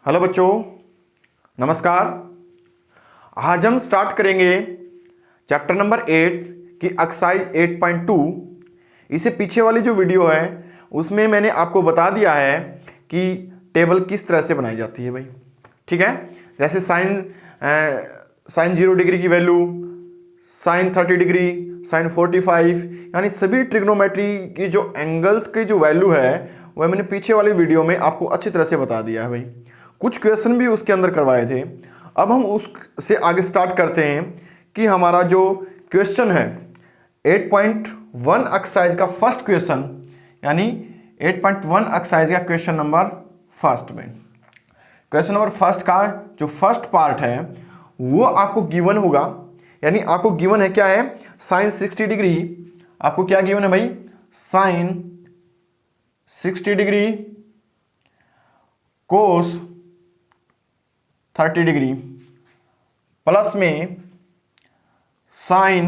Hello बच्चों, नमस्कार। आज हम स्टार्ट करेंगे चैप्टर नंबर 8 की एक्सरसाइज 8.2। इससे पीछे वाली जो वीडियो है उसमें मैंने आपको बता दिया है कि टेबल किस तरह से बनाई जाती है भाई। ठीक है, जैसे साइन 0 डिग्री की वैल्यू, साइन 30 डिग्री, साइन 45, यानी सभी ट्रिग्नोमेट्री की जो एंगल्स की जो वैल्यू है वह मैंने पीछे वाली वीडियो में आपको अच्छी तरह से बता दिया है भाई। कुछ क्वेश्चन भी उसके अंदर करवाए थे। अब हम उससे आगे स्टार्ट करते हैं कि हमारा जो क्वेश्चन है 8.1 एक्सरसाइज का फर्स्ट क्वेश्चन, यानी 8.1 एक्सरसाइज का क्वेश्चन नंबर फर्स्ट में, क्वेश्चन नंबर फर्स्ट का जो फर्स्ट पार्ट है वो आपको गिवन होगा। यानी आपको गिवन है क्या है, साइन 60 डिग्री। आपको क्या गिवन है भाई, sine 60 degree cos 30 degree plus में साइन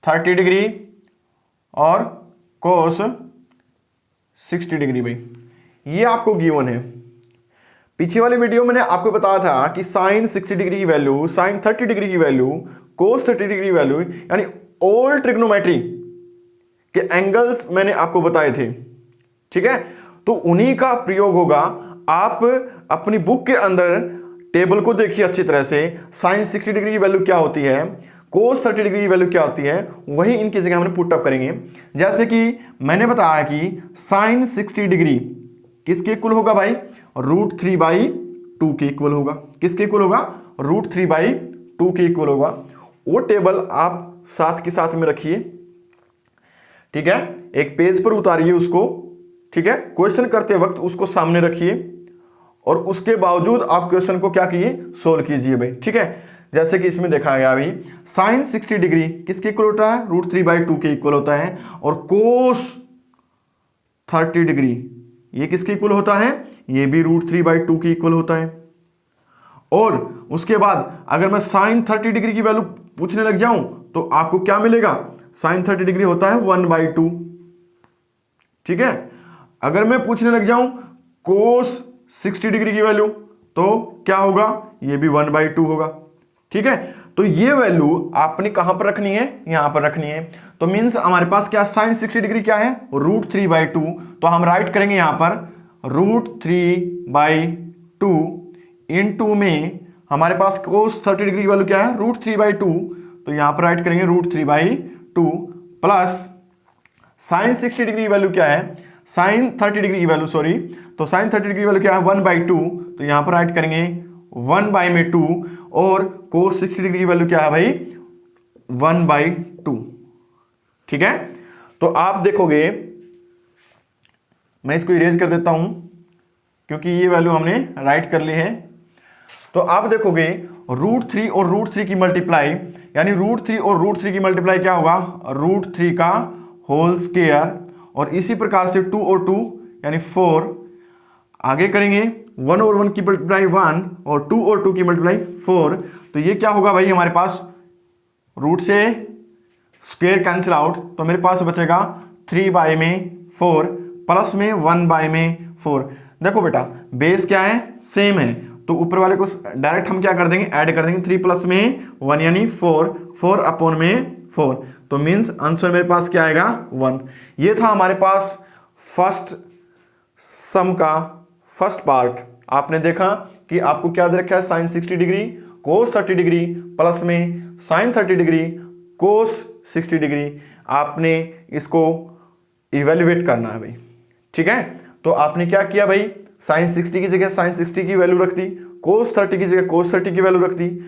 30 डिग्री और कोस 60 डिग्री भाई, ये आपको गिवन है। पीछे वाली वीडियो में मैंने आपको बताया था कि साइन 60 डिग्री की वैल्यू, साइन 30 डिग्री की वैल्यू, कोस 30 डिग्री की वैल्यू, यानी ऑल ट्रिग्नोमेट्री के एंगल्स मैंने आपको बताए थे। ठीक है, तो उन्हीं का प्रयोग होगा। आप अपनी बुक के अंदर टेबल को देखिए अच्छी तरह से, साइन 60 डिग्री की वैल्यू क्या होती है, कोस 30 डिग्री की वैल्यू क्या होती है, वही इनकी जगह हम पुट अप करेंगे। जैसे कि मैंने बताया कि साइन 60 डिग्री किसके इक्वल होगा भाई, √3/2 के इक्वल होगा। किसके इक्वल होगा, √3/2 के इक्वल होगा। वो टेबल आप साथ के साथ में रखिए। ठीक है, एक पेज पर उतारिए उसको। ठीक है, क्वेश्चन करते वक्त उसको सामने रखिए और उसके बावजूद आप क्वेश्चन को क्या कीजिए, सोल्व कीजिए भाई। ठीक है, जैसे कि इसमें देखा गया अभी साइन 60 डिग्री किसके इक्वल होता है, √3/2 के इक्वल होता है। और कोस 30 डिग्री ये किसके इक्वल होता है, ये भी √3/2 के इक्वल होता है। और उसके बाद अगर मैं साइन 30 डिग्री की वैल्यू पूछने लग जाऊं तो आपको क्या मिलेगा, साइन 30 डिग्री होता है 1/2। ठीक है, अगर मैं पूछने लग जाऊं कोस 60 डिग्री की वैल्यू तो क्या होगा, ये भी 1/2 होगा। ठीक है, तो ये वैल्यू आपने कहां पर रखनी है, यहां पर रखनी है। तो मींस हमारे पास क्या, साइन 60 डिग्री क्या है, √3/2। तो हम राइट करेंगे यहां पर √3/2 इनटू में हमारे पास कोस 30 डिग्री की वैल्यू क्या है, √3/2। तो यहां पर राइट करेंगे √3/2 प्लस साइन 60 डिग्री की वैल्यू क्या है, साइन 30 डिग्री की वैल्यू, सॉरी, तो साइन 30 डिग्री की वैल्यू क्या है, 1/2। तो यहां पर राइट करेंगे 1/2 और कोस 60 डिग्री की वैल्यू क्या है भाई, 1/2। ठीक है, तो आप देखोगे, मैं इसको इरेज कर देता हूं क्योंकि ये वैल्यू हमने राइट कर ली है। तो आप देखोगे √3 और √3 की मल्टीप्लाई, यानी √3 और √3 की मल्टीप्लाई क्या होगा, √3 का होल स्क्वायर। और इसी प्रकार से 2 और 2 यानी 4 आगे करेंगे, 1 और 1 की मल्टीप्लाई 1 और 2 और 2 की मल्टीप्लाई 4। तो ये क्या होगा भाई, हमारे पास रूट से स्क्वायर कैंसिल आउट, तो मेरे पास बचेगा 3/4 प्लस में 1/4। देखो बेटा, बेस क्या है, सेम है, तो ऊपर वाले को डायरेक्ट हम क्या कर देंगे, ऐड कर देंगे। 3 प्लस में 1 यानी 4, 4/4। तो मीन्स आंसर मेरे पास क्या आएगा, 1। ये था हमारे पास फर्स्ट सम का फर्स्ट पार्ट। आपने देखा कि आपको क्या दे रखा है, sine 60 degree cos 30 degree plus में साइन 30 डिग्री कोस 60 डिग्री। आपने इसको इवेल्युएट करना है भाई। ठीक है, तो आपने क्या किया भाई, साइन 60 की जगह साइन 60 की वैल्यू रख दी, कोस 30 की जगह कोस 30 की वैल्यू रख दी,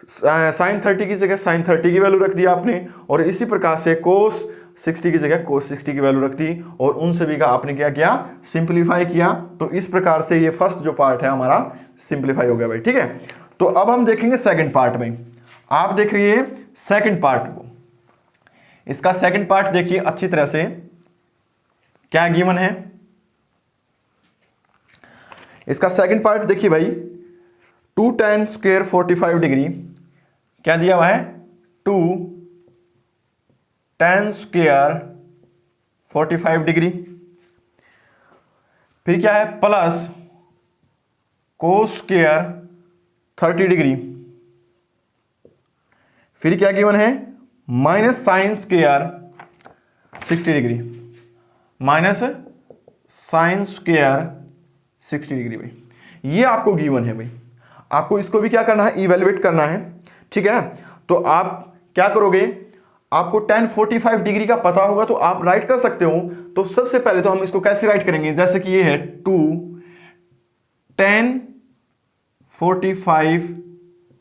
साइन 30 की जगह साइन 30 की वैल्यू रख दी आपने, और इसी प्रकार से कोस 60 की जगह कोस 60 की वैल्यू रख दी, और उन सभी का आपने क्या किया, सिंप्लीफाई किया। तो इस प्रकार से ये फर्स्ट जो पार्ट है हमारा सिंप्लीफाई हो गया भाई। ठीक है, तो अब हम देखेंगे सेकंड पार्ट में। आप देखिए सेकंड पार्ट को, इसका सेकंड पार्ट देखिए अच्छी तरह से, क्या गिवन है इसका सेकंड पार्ट देखिए भाई, 2 tan स्क्वायर 45 डिग्री, क्या दिया हुआ है, 2 tan स्क्वायर 45 डिग्री, फिर क्या है, प्लस कोस स्क्वायर 30 डिग्री, फिर क्या गिवन है minus sine square 60 degree, minus sine square 60 degree भाई, ये आपको गिवन है भाई। आपको इसको भी क्या करना है, इवेलुएट करना है, ठीक है। तो आप क्या करोगे, आपको tan 45 डिग्री का पता होगा तो आप राइट कर सकते हो। तो सबसे पहले तो हम इसको कैसे राइट करेंगे, जैसे कि ये है 2 tan 45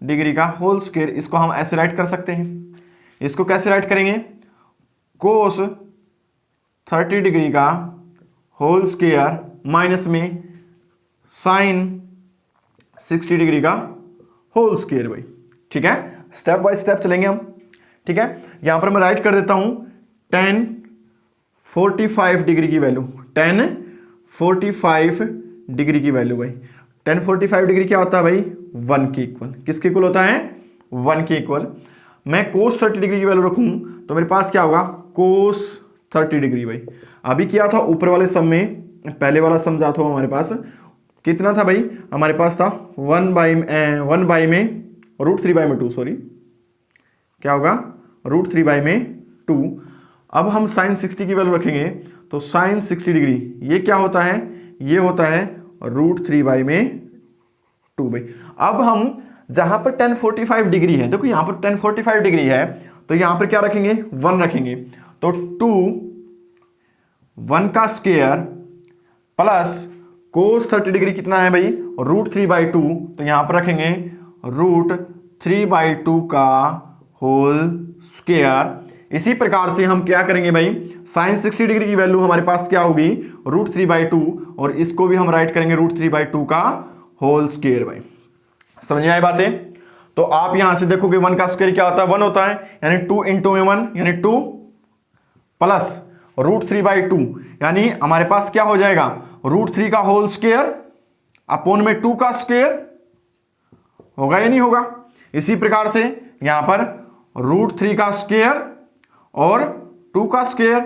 डिग्री का होल स्क्वायर, इसको हम ऐसे राइट कर सकते हैं। इसको कैसे राइट करेंगे, कोस 30 डिग्री का होल स्क्वायर माइनस में साइन 60 डिग्री का होल स्क्वायर भाई, ठीक है। स्टेप बाय स्टेप चलेंगे हम, ठीक है। यहां पर मैं राइट कर देता हूं tan 45 डिग्री की वैल्यू, tan 45 डिग्री की वैल्यू भाई। tan 45 डिग्री क्या होता है भाई, 1 के इक्वल। किसके इक्वल होता है, 1 के इक्वल। मैं cos 30 डिग्री की वैल्यू रखूं तो मेरे पास क्या होगा, cos 30 डिग्री भाई। अभी क्या था ऊपर वाले सम में, पहले वाला सम जा था हमारे पास कितना था भाई, हमारे पास था 1 बाई में √3/2, सॉरी क्या होगा √3/2। अब हम साइन 60 की वैल्यू रखेंगे तो साइन 60 डिग्री ये क्या होता है, ये होता है √3/2 भाई। अब हम जहां पर tan 45 डिग्री है, देखो यहां पर tan 45 डिग्री है तो यहां पर क्या रखेंगे, 1 रखेंगे। तो 1 का स्क्वायर प्लस cos 30 डिग्री कितना है भाई, √3/2, तो यहां पर रखेंगे √3/2 का होल स्क्वायर। इसी प्रकार से हम क्या करेंगे भाई, साइन 60 डिग्री की वैल्यू हमारे पास क्या होगी, √3/2, और इसको भी हम राइट करेंगे √3/2 का होल स्क्वायर भाई। समझ में आई बातें। तो आप यहां से देखोगे 1 का स्क्वायर क्या होता है, 1 होता है, यानी 2 × 1 यानी 2 प्लस √3/2 यानी हमारे पास क्या हो जाएगा, √3 का होल स्क्वायर अपॉन में 2 का स्क्वायर, होगा या नहीं होगा। इसी प्रकार से यहां पर √3 का स्क्वायर और 2 का स्क्वायर,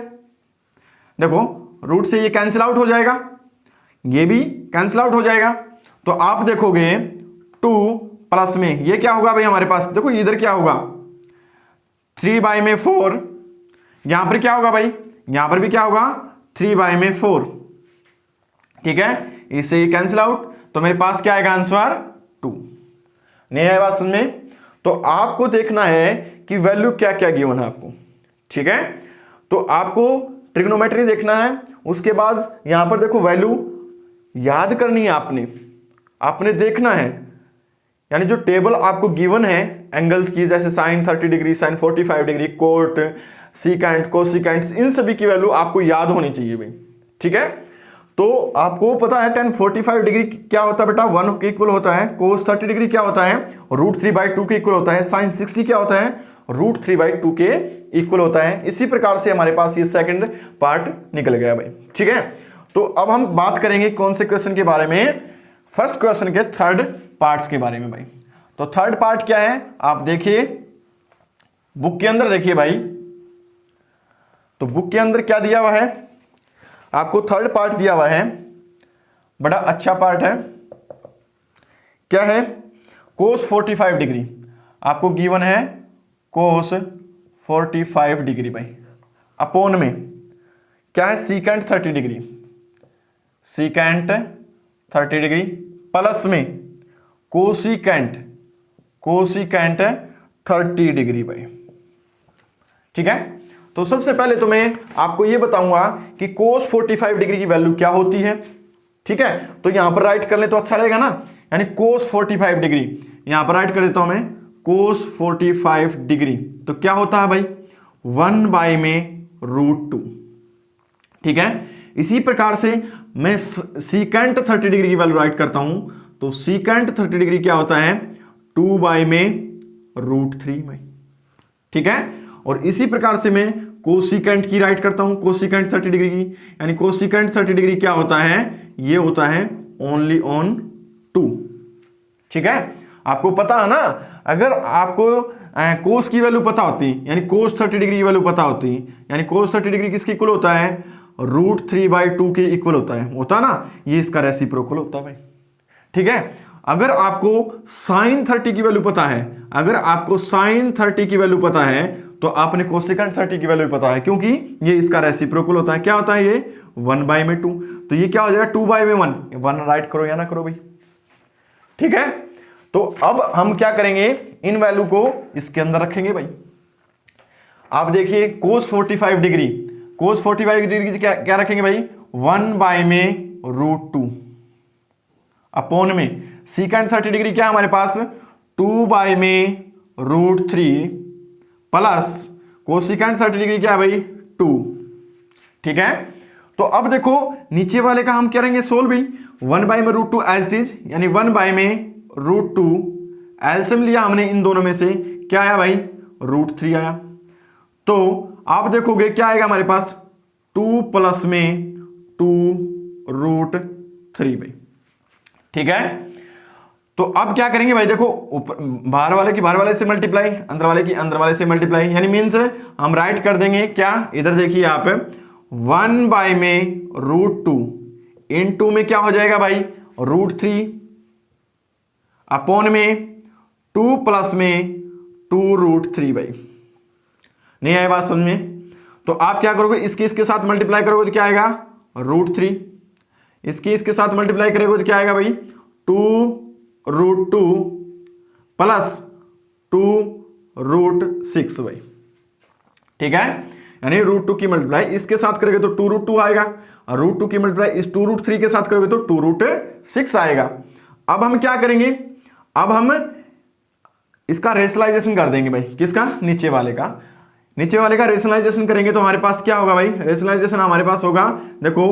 देखो रूट से ये कैंसिल आउट हो जाएगा, ये भी कैंसिल आउट हो जाएगा। तो आप देखोगे 2 प्लस में ये क्या होगा भाई हमारे पास, देखो इधर क्या होगा 3/4, यहां पर क्या होगा भाई, यहां पर भी क्या होगा 3/4, ठीक है। इससे ये कैंसिल आउट, तो मेरे पास क्या आएगा आंसर 2। नहीं है बात समझ में। तो आपको देखना है कि वैल्यू क्या क्या गिवन है आपको, ठीक है। तो आपको ट्रिग्नोमेट्री देखना है, उसके बाद यहां पर देखो वैल्यू याद करनी है, आपने देखना है, यानी जो टेबल आपको गिवन है एंगल्स की, जैसे sine 30 degree, sine 45 degree, cot, secant, cosecant, इन सभी की वैल्यू आपको याद होनी चाहिए भाई, ठीक है। तो आपको पता है tan 45 डिग्री क्या होता है बेटा, 1 के इक्वल होता है। cos 30 डिग्री क्या होता है, √3/2 के इक्वल होता है। sin 60 क्या होता है, √3/2 के इक्वल होता है। इसी प्रकार से हमारे पास ये सेकंड पार्ट निकल गया भाई, ठीक है। तो अब हम बात करेंगे कौन से क्वेश्चन के बारे में, फर्स्ट क्वेश्चन के थर्ड पार्ट्स के बारे में भाई। तो थर्ड पार्ट क्या है, आप देखिए बुक के अंदर, देखिए भाई, तो बुक के अंदर क्या दिया हुआ है आपको, थर्ड पार्ट दिया हुआ है, बड़ा अच्छा पार्ट है। क्या है, cos 45 डिग्री आपको गिवन है, cos 45 डिग्री भाई, अपोन में क्या है secant 30 degree, secant 30 degree plus में कोसिकेंट 30 डिग्री भाई, ठीक है। तो सबसे पहले तो मैं आपको यह बताऊंगा कि cos 45 डिग्री की वैल्यू क्या होती है, ठीक है। तो यहां पर राइट कर ले तो अच्छा रहेगा ना, यानी cos 45 डिग्री यहां पर राइट कर देता हूं मैं, cos 45 डिग्री तो क्या होता है भाई 1/√2, ठीक है। इसी प्रकार से मैं सीकेंट 30 डिग्री की वैल्यू राइट करता हूं, तो सीकेंट 30 डिग्री क्या होता है 2/√3 भाई, ठीक है। और इसी प्रकार से मैं कोसिकेंट की राइट करता हूं, कोसिकेंट 30 डिग्री की, यानी कोसिकेंट 30 डिग्री क्या होता है, ये होता है ओनली ऑन 2, ठीक है। आपको पता है ना, अगर आपको कोस की वैल्यू पता होती, यानी कोस 30 डिग्री की वैल्यू पता होती, यानी कोस 30 डिग्री किसके इक्वल होता है, √3/2 के इक्वल होता है ना, ये इसका रेसिप्रोकल होता है भाई, ठीक है। अगर आपको साइन 30 की वैल्यू पता है, अगर आपको साइन 30 की वैल्यू पता है तो आपने कोसेकेंट 30 की वैल्यू पता है, क्योंकि ये इसका रेसिप्रोकल होता है। क्या होता है ये 1/2, तो ये क्या हो जाएगा 2/1, 1 राइट करो या ना करो भाई, ठीक है। तो अब हम क्या करेंगे, इन वैल्यू को इसके अंदर रखेंगे भाई। आप देखिए cos 45 डिग्री, cos 45 डिग्री क्या रखेंगे भाई, 1/√2 अपॉन में सीकेंट 30 डिग्री क्या है हमारे पास 2/√3 प्लस कोसिकेंट 30 डिग्री क्या है भाई 2, ठीक है। तो अब देखो नीचे वाले का हम क्या करेंगे सोल्व भाई, 1/√2 एज इट इज, यानी 1/√2 एलसीएम लिया हमने इन दोनों में से, क्या आया भाई √3 आया। तो आप देखोगे क्या आएगा हमारे पास 2 प्लस में 2√3 भाई, ठीक है। तो अब क्या करेंगे भाई, देखो ऊपर बाहर वाले की बाहर वाले से मल्टीप्लाई, अंदर वाले की अंदर वाले से मल्टीप्लाई, यानी मीन्स हम राइट कर देंगे क्या, इधर देखिए आप 1/√2 इनटू में क्या हो जाएगा भाई √3 अपॉन में 2 प्लस में 2√3 भाई। नहीं आए बात समझ में, तो आप क्या करोगे, इसके इसके साथ मल्टीप्लाई करोगे तो क्या आएगा √3, इसके इसके साथ मल्टीप्लाई करोगे तो क्या आएगा भाई 2√2 प्लस 2√6 भाई, ठीक है। यानी √2 की मल्टीप्लाई इसके साथ करोगे तो 2√2 आएगा, और √2 की मल्टीप्लाई इस 2√3 के साथ करोगे तो 2√6 आएगा। अब हम क्या करेंगे, अब हम इसका रेशनलाइजेशन कर देंगे भाई, किसका, नीचे वाले का। नीचे वाले का रेशनलाइजेशन करेंगे तो हमारे पास क्या होगा भाई, रेशनलाइजेशन हमारे पास होगा देखो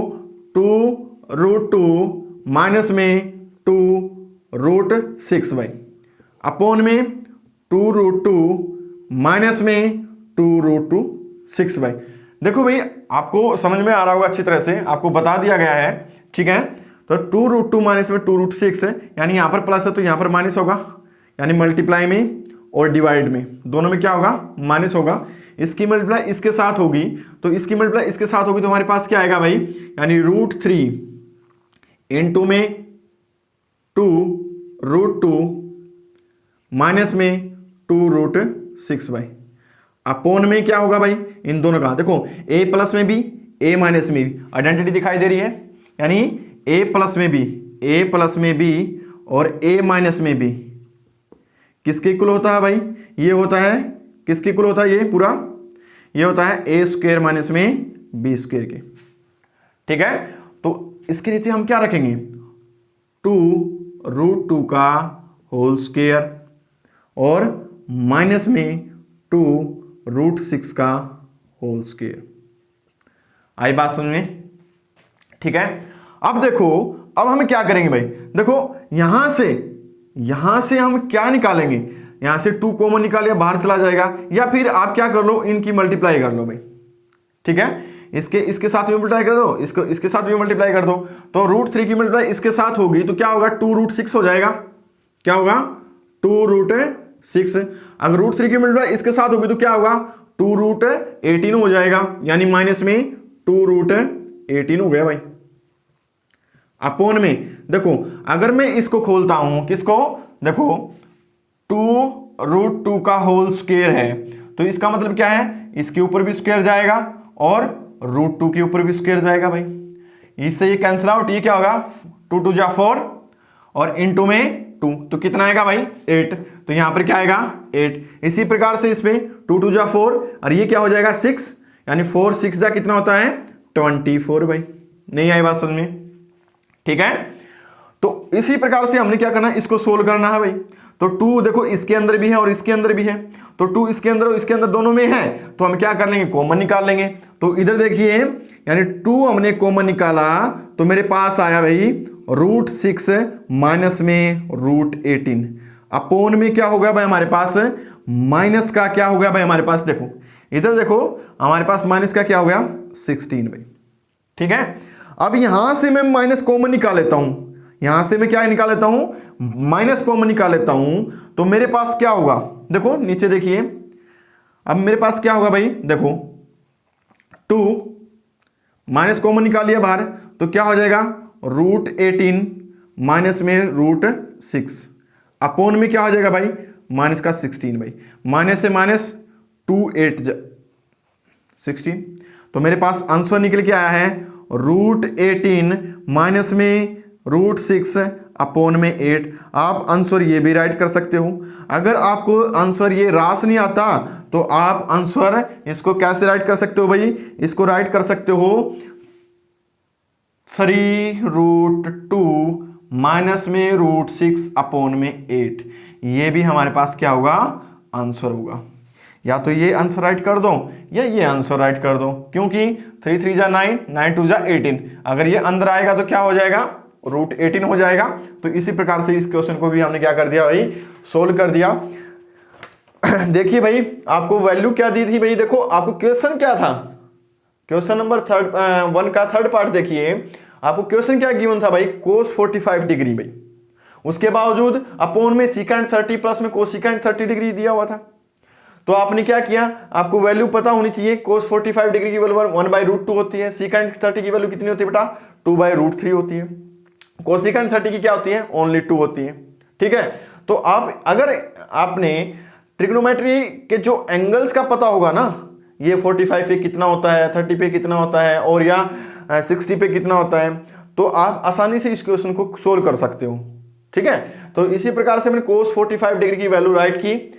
2√2 माइनस में 2√6 भाई अपॉन में 2√2 माइनस में 2√6 भाई। देखो भाई आपको समझ में आ रहा होगा अच्छी तरह से, आपको बता दिया गया है, ठीक है। तो 2√2 माइनस में 2√6 यानी यहां पर प्लस है तो यहां पर माइनस होगा, यानी मल्टीप्लाई में और डिवाइड में दोनों में क्या होगा माइनस होगा। इसकी मल्टीप्लाई इसके साथ होगी तो इसकी मल्टीप्लाई इसके साथ होगी तो हमारे पास क्या आएगा भाई, यानी √3 इनटू में 2√2 माइनस में 2√6 भाई अपॉन में क्या होगा भाई, इन दोनों का देखो a प्लस में भी a माइनस में भी आइडेंटिटी दिखाई दे रही है, यानी a प्लस में भी और a माइनस में भी किसके इक्वल होता है भाई, ये होता है किसके इक्वल होता है, ये पूरा ये होता है a² माइनस में b² के, ठीक है। तो इसके नीचे हम क्या रखेंगे 2√2 का होल स्क्वायर और माइनस में 2√6 का होल स्क्वायर। आई बात समझ में, ठीक है। अब देखो अब हम क्या करेंगे भाई, देखो यहां से हम क्या निकालेंगे, यहां से 2 कॉमन निकालिए बाहर चला जाएगा, या फिर आप क्या कर लो इनकी मल्टीप्लाई कर लो भाई, ठीक है। इसके साथ भी मल्टीप्लाई कर दो, इसके साथ भी मल्टीप्लाई कर दो, तो √3 की मल्टीप्लाई इसके साथ होगी तो क्या होगा 2√6 हो जाएगा, क्या होगा 2√6। अगर √3 की मल्टीप्लाई इसके साथ होगी तो क्या होगा 2√18 हो जाएगा, यानी माइनस में 2√18 हो गया भाई अपॉन में। देखो अगर मैं इसको खोलता हूं, किसको, देखो 2√2 का होल स्क्वायर है तो इसका मतलब क्या है, इसके ऊपर भी स्क्वायर जाएगा और √2 के ऊपर भी स्क्वायर जाएगा भाई, इससे ये कैंसिल आउट, ये क्या होगा 2 2 जा 4 और इनटू में 2, तो कितना आएगा भाई 8, तो यहां पर क्या आएगा 8। इसी प्रकार से इसमें 2 2 जा 4 और ये क्या हो जाएगा 6, यानी 4 6 जा कितना होता है 24 भाई। नहीं आई बात समझ में, ठीक है। तो इसी प्रकार से हमने क्या करना है, इसको सोल्व करना है भाई। तो 2 देखो इसके अंदर भी है और इसके अंदर भी है, तो 2 इसके अंदर और इसके अंदर दोनों में है, तो हम क्या कर लेंगे कॉमन निकाल लेंगे। तो इधर देखिए यानी 2 हमने कॉमन निकाला तो मेरे पास आया भाई √6 माइनस में √18 अपॉन में क्या होगा भाई हमारे पास माइनस का क्या हो गया भाई हमारे पास, देखो इधर देखो हमारे पास माइनस का क्या हो गया 16 भाई, ठीक है। अब यहां से मैं माइनस कॉमन निकाल लेता हूं, यहां से मैं क्या निकाल लेता हूं माइनस कॉमन निकाल लेता हूं, तो मेरे पास क्या होगा, देखो नीचे देखिए अब मेरे पास क्या होगा भाई, देखो 2 माइनस कॉमन निकाल लिया बाहर तो क्या हो जाएगा √18 माइनस में √6 अपोन में क्या हो जाएगा भाई, माइनस का 16 भाई, माइनस से माइनस 2 8 16। तो मेरे पास आंसर निकल के आया है √18 माइनस में √6 अपोन में 8। आप आंसर ये भी राइट कर सकते हो। अगर आपको आंसर ये रास नहीं आता तो आप आंसर इसको कैसे राइट कर सकते हो भाई, इसको राइट कर सकते हो 3√2 माइनस में √6 अपोन में 8। ये भी हमारे पास क्या होगा, आंसर होगा। या तो ये आंसर राइट कर दो या ये आंसर राइट कर दो, क्योंकि 3 3 जा 9, 9 2 जा 18। अगर ये अंदर आएगा तो क्या हो जाएगा, √18 हो जाएगा। तो इसी प्रकार से इस क्वेश्चन को भी हमने क्या कर दिया भाई, सोल्व कर दिया। देखिए भाई आपको वैल्यू क्या दी थी भाई, देखो आपको क्वेश्चन क्या था, क्वेश्चन नंबर 1 का थर्ड पार्ट देखिए, आपको क्वेश्चन क्या गिवन था भाई, cos 45 डिग्री भाई। उसके बावजूद अपोन में सीकेंट 30 प्लस में कोसिकेंट 30 डिग्री दिया हुआ था। तो आपने क्या किया, आपको वैल्यू पता होनी चाहिए, cos 45 डिग्री की वैल्यू 1/√2 होती है, सीकेंट 30 की वैल्यू कितनी होती है बेटा, 2/√3 होती है, कोसिकेंट 30 की क्या होती है, ओनली 2 होती है। ठीक है, तो आप अगर आपने ट्रिग्नोमेट्री के जो एंगल्स का पता होगा ना, ये 45 पे कितना होता है, 30 पे कितना होता है और या 60 पे कितना होता है, तो आप आसानी से इस क्वेश्चन को सोल्व कर सकते हो। ठीक है, तो इसी प्रकार से मैंने cos 45 डिग्री की वैल्यू राइट की,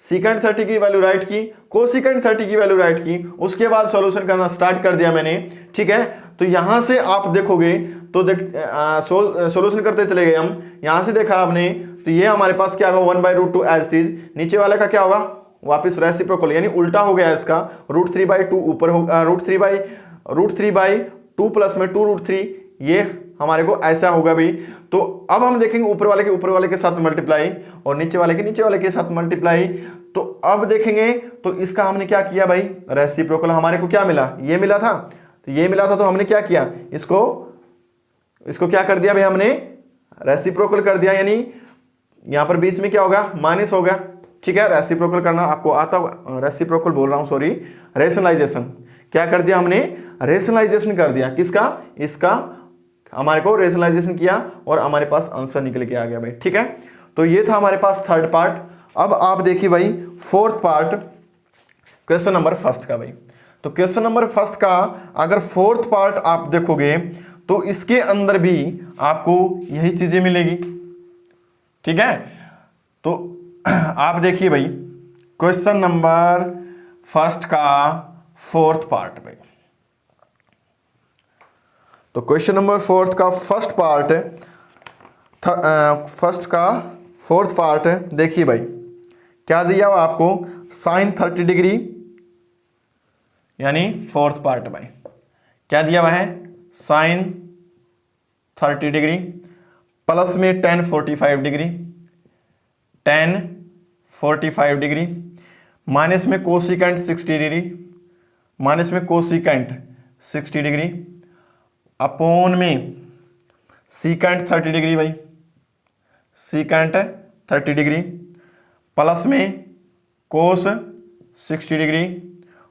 सीकेंट 30 की वैल्यू राइट की, कोसिकेंट 30 की वैल्यू राइट की, उसके बाद सॉल्यूशन करना स्टार्ट कर दिया मैंने। ठीक है, तो यहां से आप देखोगे तो सॉल्यूशन करते चले गए हम, यहां से देखा आपने तो ये हमारे पास क्या होगा 1/√2 एज इट इज, नीचे वाले का क्या होगा वापस रेसिप्रोकल यानी उल्टा हो गया इसका, √3/2 ऊपर होगा, √3/2 प्लस में 2√3, ये हमारे को ऐसा होगा भी। तो अब हम देखेंगे ऊपर वाले के साथ मल्टीप्लाई और नीचे वाले के साथ मल्टीप्लाई। तो अब देखेंगे तो इसका हमने क्या किया भाई, रेसिप्रोकल हमारे को क्या मिला, ये मिला था, तो ये मिला था तो हमने क्या किया, इसको क्या कर दिया भाई, हमने रेसिप्रोकल कर दिया, यानी यहां पर बीच में क्या होगा, माइनस होगा। ठीक है, रेसिप्रोकल करना आपको आता होगा, रेसिप्रोकल बोल रहा हूं सॉरी, रेशनलाइजेशन क्या कर दिया हमने, रेशनलाइजेशन कर दिया किसका, इसका हमारे को रेशनलाइजेशन किया और हमारे पास आंसर निकल के आ गया भाई। ठीक है, तो ये था हमारे पास थर्ड पार्ट। अब आप देखिए भाई fourth part question number first का भाई। तो क्वेश्चन नंबर फर्स्ट का अगर फोर्थ पार्ट आप देखोगे तो इसके अंदर भी आपको यही चीजें मिलेगी। ठीक है, तो आप देखिए भाई क्वेश्चन नंबर फर्स्ट का फोर्थ पार्ट भाई। तो क्वेश्चन नंबर फोर्थ का फोर्थ पार्ट देखिए भाई क्या दिया हुआ आपको, sin 30 डिग्री यानी फोर्थ पार्ट भाई क्या दिया हुआ है, sin 30 डिग्री प्लस में tan 45 degree, tan 45 degree minus में कोसिकेंट 60 डिग्री, माइनस में कोसिकेंट 60 डिग्री अपोन में सीकेंट 30 डिग्री भाई, सीकेंट 30 डिग्री प्लस में कोस 60 डिग्री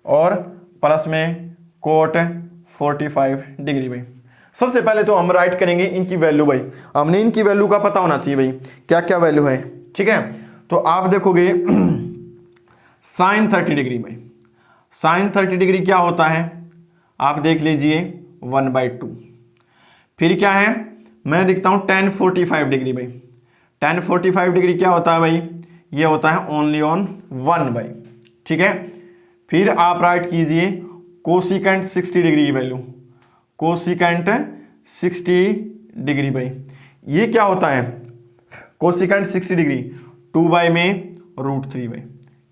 और प्लस में कोट 45 डिग्री भाई। सबसे पहले तो हम राइट करेंगे इनकी वैल्यू भाई, हमने इनकी वैल्यू का पता होना चाहिए भाई क्या क्या वैल्यू है। ठीक है, तो आप देखोगे साइन 30 डिग्री भाई, साइन 30 डिग्री क्या होता है आप देख लीजिए 1/2। फिर क्या है, मैं लिखता हूं tan 45 डिग्री भाई, tan 45 डिग्री क्या होता है भाई, ये होता है ओनली ऑन 1 भाई। ठीक है, फिर आप राइट कीजिए कोसिकेंट 60 डिग्री की वैल्यू, कोसिकेंट 60 डिग्री भाई ये क्या होता है, कोसिकेंट 60 डिग्री 2 में √3 भाई,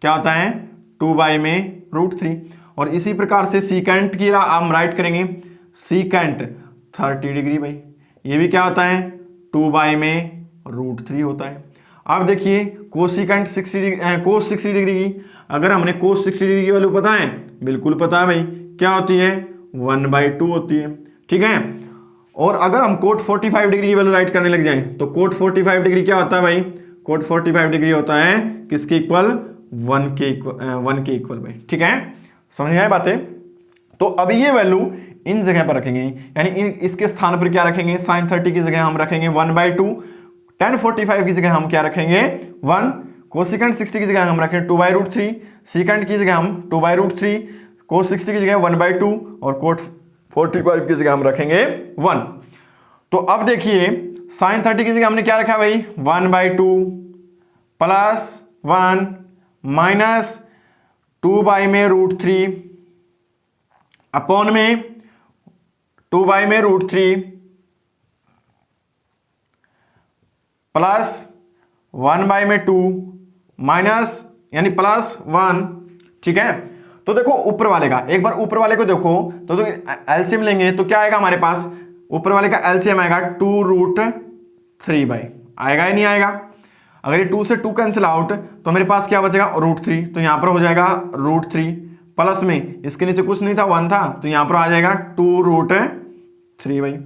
क्या होता है 2 में √3। और इसी प्रकार से सीकेंट की हम राइट करेंगे सीकेंट 30 डिग्री भाई, ये भी क्या होता है 2 में √3 होता है। अब देखिए कोसिकेंट 60 डिग्री, कोस 60 डिग्री की अगर हमने कोस 60 डिग्री की वैल्यू पता है, बिल्कुल पता है भाई, क्या होती है 1/2 होती है। ठीक है, और अगर हम कोट 45 डिग्री की वैल्यू राइट करने लग जाए तो कोट 45 डिग्री क्या होता है भाई, कोट 45 डिग्री होता है किसके इक्वल, 1 के इक्वल भाई। ठीक है, समझ में आए बातें। तो अभी ये वैल्यू इन जगह पर रखेंगे, यानी इसके स्थान पर क्या रखेंगे, sin 30 की जगह हम रखेंगे 1/2, tan 45 की जगह हम क्या रखेंगे 1, कोसेकेंट 60 की जगह हम रखेंगे 2/√3, सेकंड की जगह हम 2/√3, cos 60 की जगह 1/2 और cot 45 की जगह हम रखेंगे 1। तो अब देखिए sin 30 की जगह हमने क्या रखा भाई 1/2 प्लस 1 माइनस 2/√3 अपॉन में 2/√3 प्लस 1/2 माइनस यानी प्लस 1। ठीक है, तो देखो ऊपर वाले का, एक बार ऊपर वाले को देखो तो एलसीएम लेंगे तो क्या आएगा हमारे पास, ऊपर वाले का एलसीएम आएगा 2√3 भाई, आएगा या नहीं आएगा। अगर ये 2 से 2 कैंसिल आउट तो मेरे पास क्या बचेगा √3, तो यहां पर हो जाएगा √3 प्लस में इसके नीचे कुछ नहीं था 1 था, तो यहां पर आ जाएगा 2√3 भाई।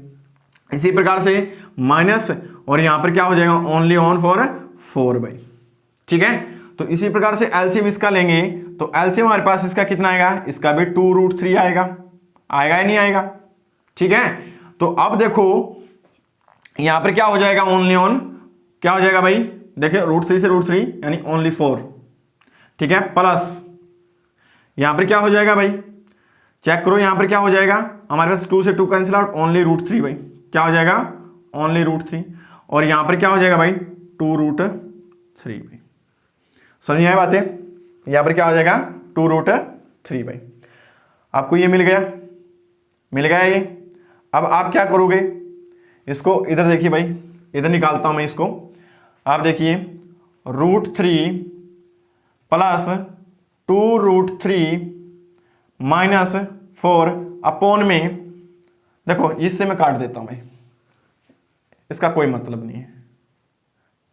इसी प्रकार से माइनस और यहां पर क्या हो जाएगा ओनली ऑन फॉर 4 भाई। ठीक है, तो इसी प्रकार से एलसीएम इसका लेंगे तो एलसीएम हमारे पास इसका कितना आएगा, इसका भी 2√3 आएगा, आएगा या नहीं आएगा। ठीक है, तो अब देखो यहां पर क्या हो जाएगा ओनली ऑन, क्या हो जाएगा भाई, देखिए √3 से √3 यानी ओनली 4। ठीक है, प्लस यहां पर क्या हो जाएगा भाई, चेक करो यहां पर क्या हो जाएगा हमारे पास 2 से 2 कैंसिल आउट ओनली √3 भाई, क्या हो जाएगा ओनली √3 और यहां पर क्या हो जाएगा भाई 2√3 भाई। समझ में आई बातें, यहां पर क्या हो जाएगा 2√3 भाई। आपको ये मिल गया, मिल गया ये। अब आप क्या करोगे, इसको इधर देखिए भाई, इधर निकालता हूं मैं इसको। आप देखिए √3 प्लस 2√3 माइनस 4 अपॉन में, देखो इससे मैं काट देता हूं भाई, इसका कोई मतलब नहीं है।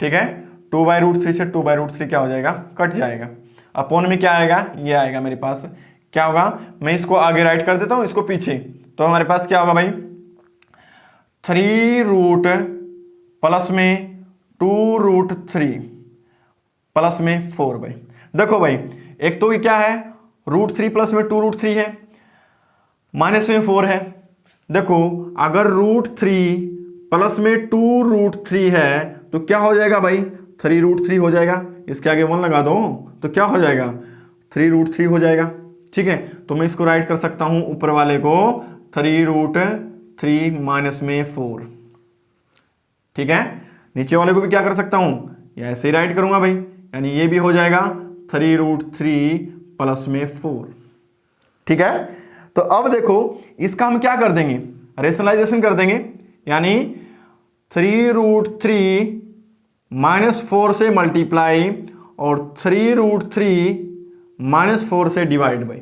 ठीक है, 2/√3 से 2/√3 क्या हो जाएगा, कट जाएगा। अपॉन में क्या आएगा, ये आएगा मेरे पास, क्या होगा, मैं इसको आगे राइट कर देता हूं, इसको पीछे, तो हमारे पास क्या होगा भाई 3 प्लस में 2√3 प्लस में 4 भाई। देखो भाई एक तो ये क्या है √3 प्लस में 2√3 है, माइनस में 4 है। देखो अगर √3 प्लस में 2√3 है तो क्या हो जाएगा भाई 3√3 हो जाएगा, इसके आगे 1 लगा दो तो क्या हो जाएगा 3√3 हो जाएगा। ठीक है, तो मैं इसको राइट कर सकता हूं ऊपर वाले को 3√3 माइनस में 4। ठीक है, नीचे वाले को भी क्या कर सकता हूं, ऐसे ही राइट करूंगा भाई, यानी ये भी हो जाएगा 3√3 प्लस में 4। ठीक है, तो अब देखो इसका हम क्या कर देंगे, रेशनलाइजेशन कर देंगे, यानी 3√3 माइनस 4 से मल्टीप्लाई और 3√3 माइनस 4 से डिवाइड भाई।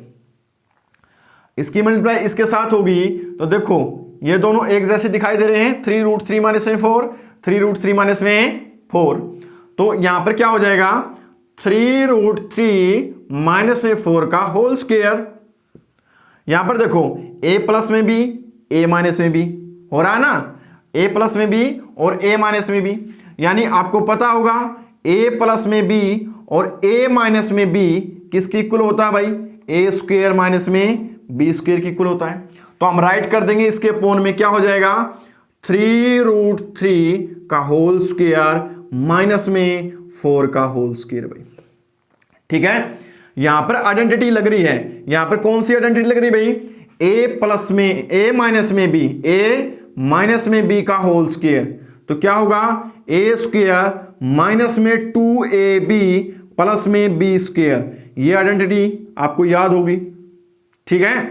इसकी मल्टीप्लाई इसके साथ होगी तो देखो ये दोनों एक जैसे दिखाई दे रहे हैं, 3√3 माइनस में 4, 3√3 माइनस में 4, तो यहां पर क्या हो जाएगा 3√3 माइनस में 4 का होल स्क्वायर। यहां पर देखो a प्लस में भी a माइनस में भी हो रहा है ना, a प्लस में भी और a माइनस में भी, यानी आपको पता होगा a प्लस में b और a माइनस में b किसकी इक्वल होता है भाई, a स्क्वायर माइनस में b स्क्वायर की इक्वल होता है। तो हम राइट कर देंगे इसके पोन में क्या हो जाएगा 3√3 का होल स्क्वायर माइनस में 4 का होल स्क्वायर भाई। ठीक है, यहां पर आइडेंटिटी लग रही है, यहां पर कौन सी आइडेंटिटी लग रही भाई, a प्लस में a माइनस में b, a माइनस में b का होल स्क्वायर, तो क्या होगा a स्क्वायर माइनस में 2ab प्लस में b स्क्वायर। ये आइडेंटिटी आपको याद होगी। ठीक है,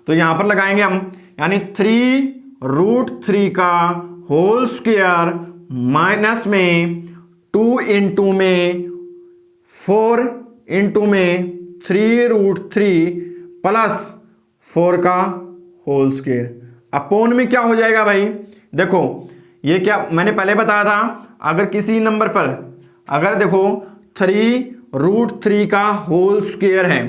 तो यहां पर लगाएंगे हम, यानी 3√3 का होल स्क्वायर माइनस में 2 इंटू में 4 इंटू में 3√3 प्लस 4 का होल स्क्वायर अपॉन में क्या हो जाएगा भाई, देखो ये क्या मैंने पहले बताया था, अगर किसी नंबर पर अगर देखो 3√3 का होल स्क्वायर है,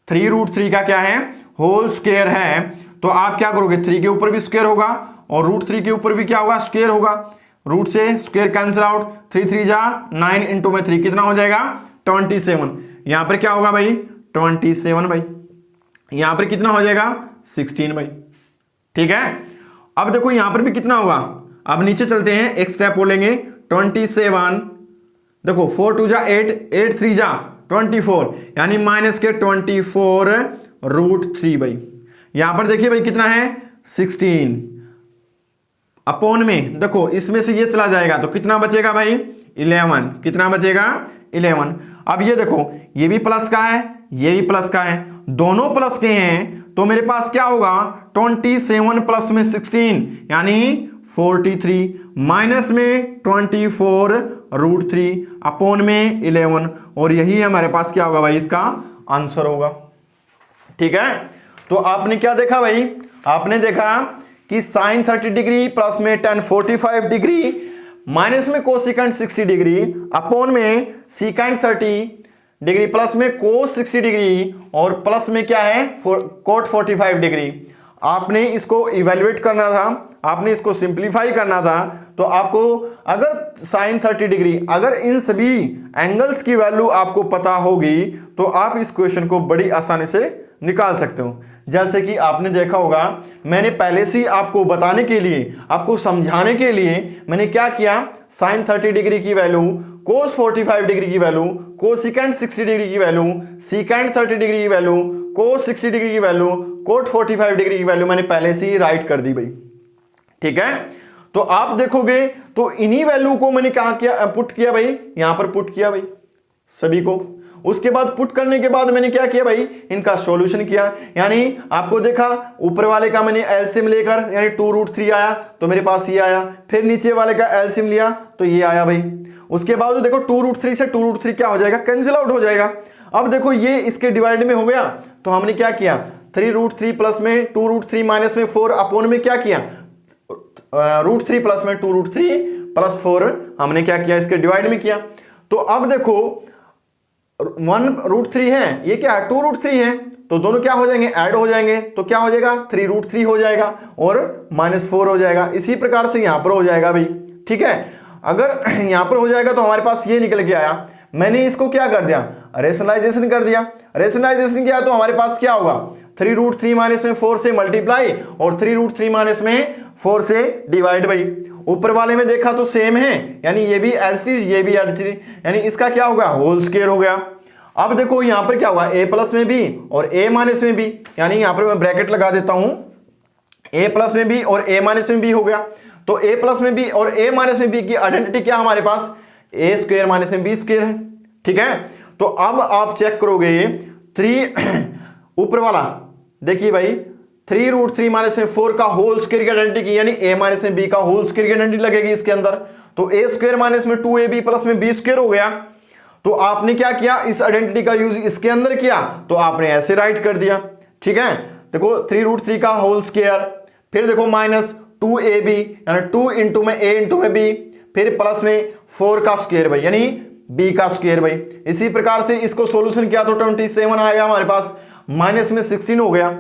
3√3 का क्या है होल स्क्वायर है, तो आप क्या करोगे 3 के ऊपर भी स्क्वायर होगा और √3 के ऊपर भी क्या होगा स्क्वायर होगा, रूट से स्क्वायर कैंसिल आउट, 3 3 जा 9 इंटू में 3 कितना हो जाएगा 27। यहां पर क्या होगा भाई 27 भाई, यहां पर कितना हो जाएगा 16 भाई। ठीक है, अब देखो यहां पर भी कितना होगा, अब नीचे चलते हैं, एक स्टेप बोलेंगे 27, देखो 4 2 जा 8, 8 3 जा 24, यानी माइनस के 24√3 भाई। यहां पर देखिए भाई कितना है 16, अपॉन में देखो इसमें से ये चला जाएगा तो कितना बचेगा भाई 11, कितना बचेगा 11। अब ये देखो ये भी प्लस का है, ये भी प्लस का है, दोनों प्लस के हैं, तो मेरे पास क्या होगा 27 प्लस में 16 यानी 43, माइनस में 24√3, अपॉन में 11, और यही हमारे पास क्या होगा भाई इसका आंसर होगा। ठीक है, तो आपने क्या देखा भाई, आपने देखा कि साइन 30 डिग्री प्लस में tan 45 डिग्री, माइनस में कोसिकेंट 60 डिग्री, अपॉन में सीकेंट 30 डिग्री, प्लस में कोस 60 डिग्री, और प्लस में क्या है कोट 45 डिग्री। आपने इसको इवेल्युएट करना था, आपने इसको सिंप्लीफाई करना था, तो आपको अगर साइन 30 डिग्री, अगर इन सभी एंगल्स की वैल्यू आपको पता होगी तो आप इस क्वेश्चन को बड़ी आसानी से निकाल सकते हो। जैसे कि आपने देखा होगा, मैंने पहले से आपको बताने के लिए, आपको समझाने के लिए मैंने क्या किया, साइन 30 डिग्री की वैल्यू, कोस 45 डिग्री की वैल्यू, कोसिकेंट 60 डिग्री की वैल्यू, सीकेंट 30 डिग्री की वैल्यू, कोस 60 डिग्री की वैल्यू, कोट 45 डिग्री की वैल्यू मैंने पहले से ही राइट कर दी भाई। ठीक है, तो आप देखोगे तो इन्हीं वैल्यू को मैंने क्या किया, पुट किया भाई, यहां पर पुट किया भाई सभी को। उसके बाद पुट करने के बाद मैंने क्या किया भाई, इनका सॉल्यूशन किया, यानी आपको देखा ऊपर वाले का मैंने एलसीएम लेकर यानी 2√3 आया तो मेरे पास ये आया, फिर नीचे वाले का एलसीएम लिया तो ये आया भाई। उसके बाद देखो 2√3 से 2√3 क्या हो जाएगा, कैंसिल आउट हो जाएगा। अब देखो ये इसके डिवाइड में हो गया, तो हमने क्या किया 3√3 प्लस में 2√3 माइनस में 4, अपॉन में क्या किया √3 प्लस में 2√3 प्लस 4 हमने क्या किया इसके डिवाइड में किया। तो अब देखो 1√3 है, ये क्या है 2√3 है, तो दोनों क्या हो जाएंगे ऐड हो जाएंगे, तो क्या हो जाएगा 3√3 हो जाएगा और -4 हो जाएगा। इसी प्रकार से यहां पर हो जाएगा भाई। ठीक है, अगर यहां पर हो जाएगा तो हमारे पास ये निकल के आया, मैंने इसको क्या कर दिया रेशनलाइजेशन कर दिया, रेशनलाइजेशन किया तो हमारे पास क्या होगा 3√3 माइनस में 4 से मल्टीप्लाई और 3√3 माइनस में 4 से डिवाइड भाई। ऊपर वाले में देखा तो सेम है, यानी ये भी एलसीडी ये भी एलसीडी, यानी इसका क्या होगा होल स्क्वायर हो गया। अब देखो यहां पर क्या होगा a प्लस में भी और a माइनस में भी, यानी यहां पर मैं ब्रैकेट लगा देता हूं a प्लस में भी और a माइनस में भी हो गया। तो a प्लस में भी और a माइनस में भी की आइडेंटिटी क्या हमारे पास a स्क्वायर माइनस में b स्क्वायर है। ठीक है, तो अब आप चेक करोगे 3 ऊपर वाला देखिए भाई 3√3 माइनस में 4 का होल स्क्वायर की आइडेंटिटी की, यानी a माइनस में b का होल स्क्वायर की आइडेंटिटी लगेगी इसके अंदर, तो a स्क्वायर माइनस में 2ab प्लस में b स्क्वायर हो गया। तो आपने क्या किया इस आइडेंटिटी का यूज इसके अंदर किया, तो आपने ऐसे राइट कर दिया। ठीक है, देखो 3√3 का होल स्क्वायर, फिर देखो माइनस 2ab यानी 2 इंटू में a इंटू में b, फिर प्लस में 4 का स्क्वायर भाई यानी b का स्क्वायर भाई। इसी प्रकार से इसको सॉल्यूशन किया तो 27 आएगा हमारे पास, माइनस में 16 हो गया।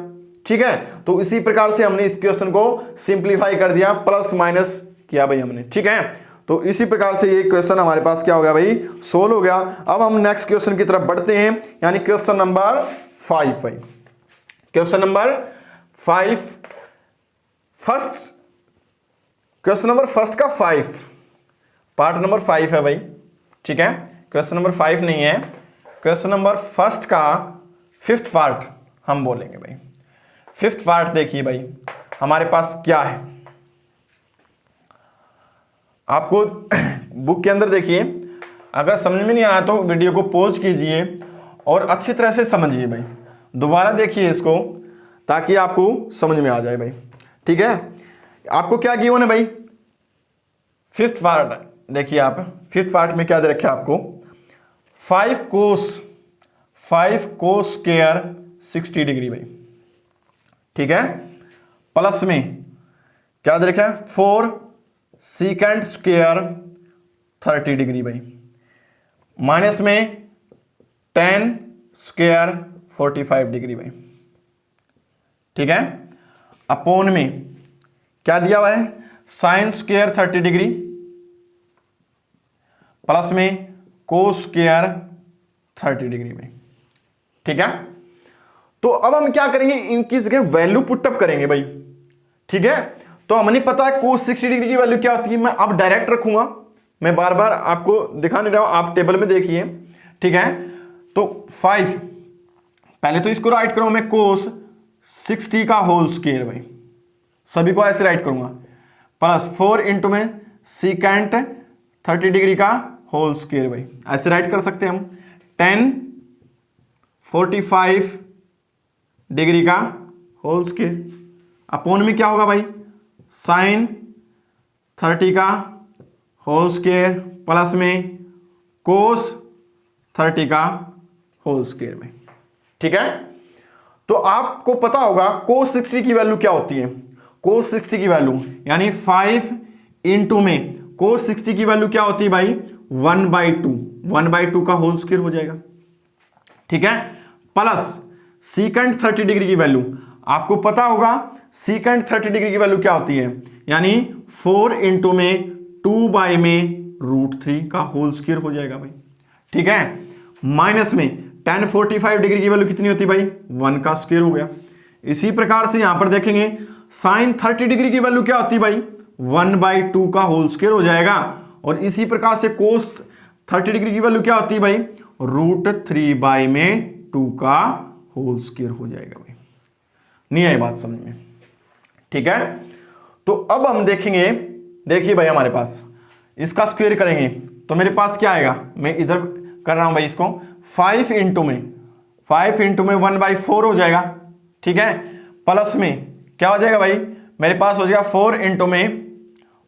ठीक है, तो इसी प्रकार से हमने इस क्वेश्चन को सिंप्लीफाई कर दिया, प्लस माइनस किया भाई हमने। ठीक है, तो इसी प्रकार से ये क्वेश्चन हमारे पास क्या हो गया भाई सोल्व हो गया। अब हम नेक्स्ट क्वेश्चन की तरफ बढ़ते हैं, यानी क्वेश्चन नंबर 5 भाई। Question number 5 first, question number first का 5 पार्ट नंबर 5 है भाई। ठीक है, क्वेश्चन नंबर 5 नहीं है, क्वेश्चन नंबर फर्स्ट का 5th पार्ट हम बोलेंगे भाई। 5th पार्ट देखिए भाई हमारे पास क्या है, आपको बुक के अंदर देखिए, अगर समझ में नहीं आया तो वीडियो को पॉज कीजिए और अच्छी तरह से समझिए भाई, दोबारा देखिए इसको ताकि आपको समझ में आ जाए भाई। ठीक है, आपको क्या गिवन है भाई 5th पार्ट देखिए आप, 5th पार्ट में क्या दे रखा है आपको 5 कोस स्क्वायर 60 डिग्री भाई। ठीक है, प्लस में क्या दे रखा है 4 सीकेंट स्क्वायर 30 डिग्री भाई, माइनस में 10 स्क्वायर 45 डिग्री भाई। ठीक है, अपॉन में क्या दिया हुआ है साइन स्क्वायर 30 डिग्री प्लस में कोस स्क्वायर 30 डिग्री में। ठीक है, तो अब हम क्या करेंगे, इनकी जगह वैल्यू पुटअप करेंगे भाई, ठीक है। तो हमें पता है cos 60 डिग्री की वैल्यू क्या होती है, मैं अब डायरेक्ट रखूंगा, मैं बार बार आपको दिखा नहीं रहा हूं, आप टेबल में देखिए, ठीक है। तो 5, पहले तो इसको राइट करूंगा मैं cos 60 का होल स्क्वायर भाई, सभी को ऐसे राइट करूंगा, प्लस 4 इंटू में सीकेंट 30 डिग्री का होल स्क्वायर भाई, ऐसे राइट कर सकते हैं हम। 10 45 डिग्री का होल स्क्वायर अपोन में क्या होगा भाई, साइन 30 का होल स्क्वायर प्लस में कोस 30 का होल स्क्वायर में, ठीक है। तो आपको पता होगा कोस 60 की वैल्यू क्या होती है, कोस 60 की वैल्यू यानी 5 इंटू में कोस 60 की वैल्यू क्या होती है भाई, 1/2 का होल स्क्वायर हो जाएगा, ठीक है। प्लस सीकेंट 30 डिग्री की वैल्यू आपको पता होगा, सीकेंट 30 डिग्री की वैल्यू क्या होती है, यानी 4 इंटू में 2 में √3 का होल स्क्वायर हो जाएगा भाई, ठीक है। माइनस में tan 45 डिग्री की वैल्यू कितनी होती है भाई, 1 का स्क्वायर हो गया। इसी प्रकार से यहां पर देखेंगे साइन 30 डिग्री की वैल्यू क्या होती है भाई, 1/2 का होल स्क्वायर हो जाएगा। और इसी प्रकार से कोस 30 डिग्री की वैल्यू क्या होती है भाई, √3/2 का होल स्क्वायर हो जाएगा भाई। नहीं आई बात समझ में, ठीक है। तो अब हम देखेंगे, देखिए भाई हमारे पास इसका स्क्वायर करेंगे तो मेरे पास क्या आएगा, मैं इधर कर रहा हूं भाई इसको, 5 इंटू में 1/4 हो जाएगा, ठीक है। प्लस में क्या हो जाएगा भाई, मेरे पास हो जाएगा 4 इंटू में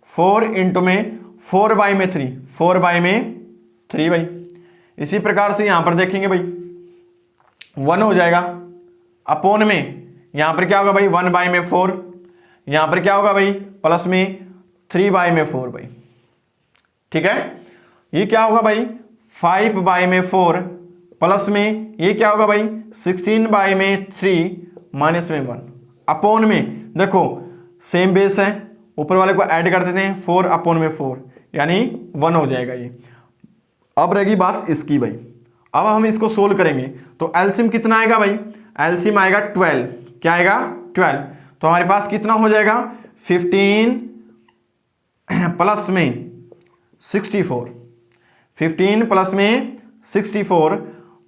4/3 भाई। इसी प्रकार से यहां पर देखेंगे भाई 1 हो जाएगा, अपोन में यहां पर क्या होगा भाई 1/4, यहां पर क्या होगा भाई प्लस में 3/4 भाई, ठीक है। ये क्या होगा भाई 5/4 प्लस में ये क्या होगा भाई 16/3 माइनस में 1, अपोन में देखो सेम बेस है, ऊपर वाले को ऐड कर देते हैं, 4/4 यानी 1 हो जाएगा ये। अब रहेगी बात इसकी भाई, अब हम इसको सोल्व करेंगे तो एलसीएम कितना आएगा भाई, एलसीएम आएगा 12, क्या आएगा 12। तो हमारे पास कितना हो जाएगा 15 प्लस में 64, 15 प्लस में 64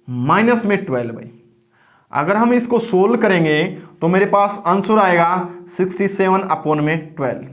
माइनस में 12 भाई। अगर हम इसको सोल्व करेंगे तो मेरे पास आंसर आएगा 67/12,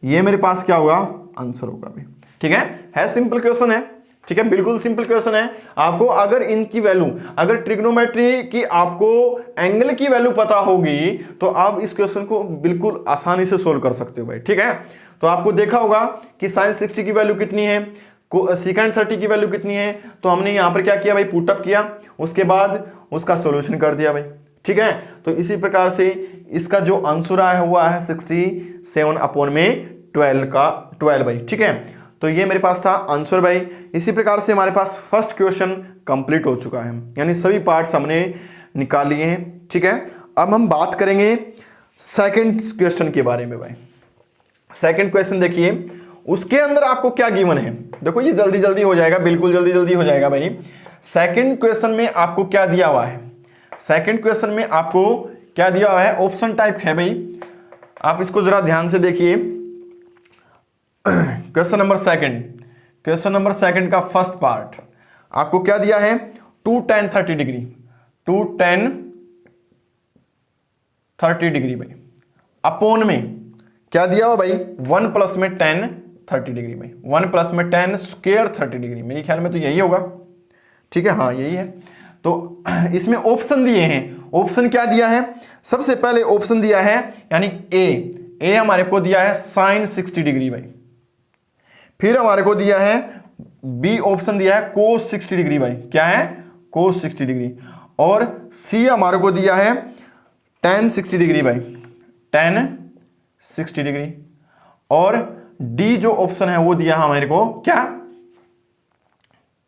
ये मेरे पास क्या होगा आंसर होगा भाई, ठीक है सिंपल क्वेश्चन है, ठीक है, बिल्कुल सिंपल क्वेश्चन है। आपको अगर इनकी वैल्यू, अगर ट्रिग्नोमेट्री की आपको एंगल की वैल्यू पता होगी तो आप इस क्वेश्चन को बिल्कुल आसानी से सोल्व कर सकते हो भाई, ठीक है। तो आपको देखा होगा कि साइन 60 की वैल्यू कितनी है, सीकेंट 30 की वैल्यू कितनी है, तो हमने यहां पर क्या किया भाई पुटअप किया, उसके बाद उसका सोल्यूशन कर दिया भाई, ठीक है। तो इसी प्रकार से इसका जो आंसर आया हुआ है 67/12 का 12 भाई, ठीक है। तो ये मेरे पास था आंसर भाई। इसी प्रकार से हमारे पास फर्स्ट क्वेश्चन कंप्लीट हो चुका है, यानी सभी पार्ट्स हमने निकाल लिए हैं, ठीक है। अब हम बात करेंगे सेकंड क्वेश्चन के बारे में भाई। सेकंड क्वेश्चन देखिए, उसके अंदर आपको क्या गिवन है, देखो ये जल्दी जल्दी हो जाएगा, बिल्कुल जल्दी जल्दी हो जाएगा भाई। सेकंड क्वेश्चन में आपको क्या दिया हुआ है, सेकंड क्वेश्चन में आपको क्या दिया हुआ है, ऑप्शन टाइप है भाई। आप इसको जरा ध्यान से देखिए, क्वेश्चन नंबर सेकंड का फर्स्ट पार्ट आपको क्या दिया है, 2 tan 30 डिग्री, 2 tan 30 डिग्री भाई, अपोन में क्या दिया हुआ भाई 1 प्लस में tan 30 डिग्री भाई, 1 प्लस में tan स्क्वायर 30 डिग्री, मेरे ख्याल में तो यही होगा, ठीक है, हाँ यही है। तो इसमें ऑप्शन दिए हैं, ऑप्शन क्या दिया है, सबसे पहले ऑप्शन दिया है यानी ए हमारे को दिया है साइन 60 डिग्री भाई, फिर हमारे को दिया है बी ऑप्शन दिया है कोस 60 डिग्री भाई, क्या है कोस 60 डिग्री, और सी हमारे को दिया है tan 60 डिग्री भाई, tan 60 डिग्री, और डी जो ऑप्शन है वो दिया है हमारे को क्या,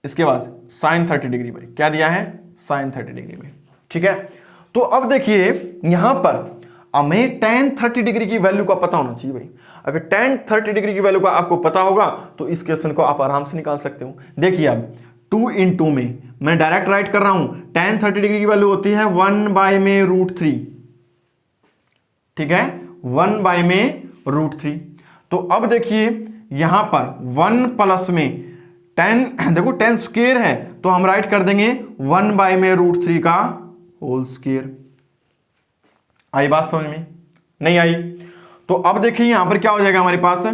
इसके बाद साइन 30 डिग्री भाई, क्या दिया है साइन 30 डिग्री भाई, ठीक है। तो अब देखिए यहां पर हमें tan 30 डिग्री की वैल्यू का पता होना चाहिए भाई। अगर tan 30 डिग्री की वैल्यू का आपको पता होगा तो इस क्वेश्चन को आप आराम से निकाल सकते हो। देखिए अब 2 इन 2 में मैं डायरेक्ट राइट कर रहा हूं, tan 30 डिग्री की वैल्यू होती है 1/√3, ठीक है, 1/√3। तो अब देखिए यहां पर 1 प्लस में 10, देखो 10 स्क्वायर है तो हम राइट कर देंगे 1/√3 का होल स्क्वायर। आई बात समझ में? नहीं आई? तो अब देखिए यहां पर क्या हो जाएगा हमारे पास,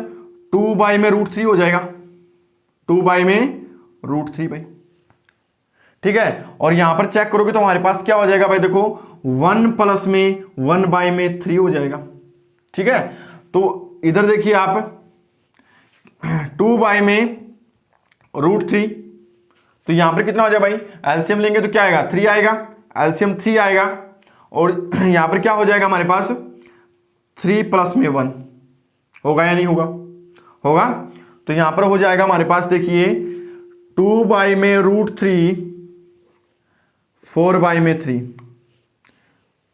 2/√3 हो जाएगा, 2/√3 भाई, ठीक है। और यहां पर चेक करोगे तो हमारे पास क्या हो जाएगा भाई, देखो 1 प्लस में 1/3 हो जाएगा, ठीक है। तो इधर देखिए आप 2/√3, तो यहां पर कितना हो जाएगा भाई, एलसीएम लेंगे तो क्या आएगा, 3 आएगा, एलसीएम 3 आएगा। और यहां पर क्या हो जाएगा हमारे पास, 3 प्लस में 1 होगा या नहीं होगा, होगा। तो यहां पर हो जाएगा हमारे पास, देखिए 2/√3 4/3,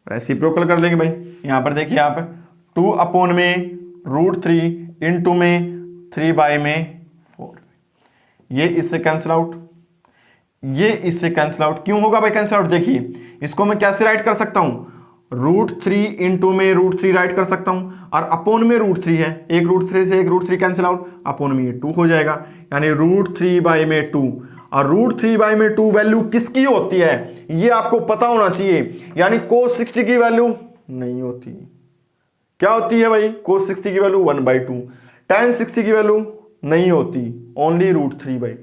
रेसिप्रोकल कर लेंगे भाई। यहां पर देखिए आप 2/√3 इंटू में 3/4, ये इससे कैंसिल आउट, ये इससे कैंसिल आउट। क्यों होगा भाई कैंसिल आउट, देखिए इसको मैं कैसे राइट कर सकता हूं, √3 इंटू में √3 राइट कर सकता हूं, और अपोन में √3 है, एक √3 से एक √3 कैंसिल आउट, अपोन में ये 2 हो जाएगा, यानी √3/2। और √3/2 वैल्यू किसकी होती है ये आपको पता होना चाहिए, यानी cos 60 की वैल्यू नहीं होती। क्या होती है भाई, cos 60 की वैल्यू 1/2, tan 60 की वैल्यू नहीं होती, ओनली √3 भाई।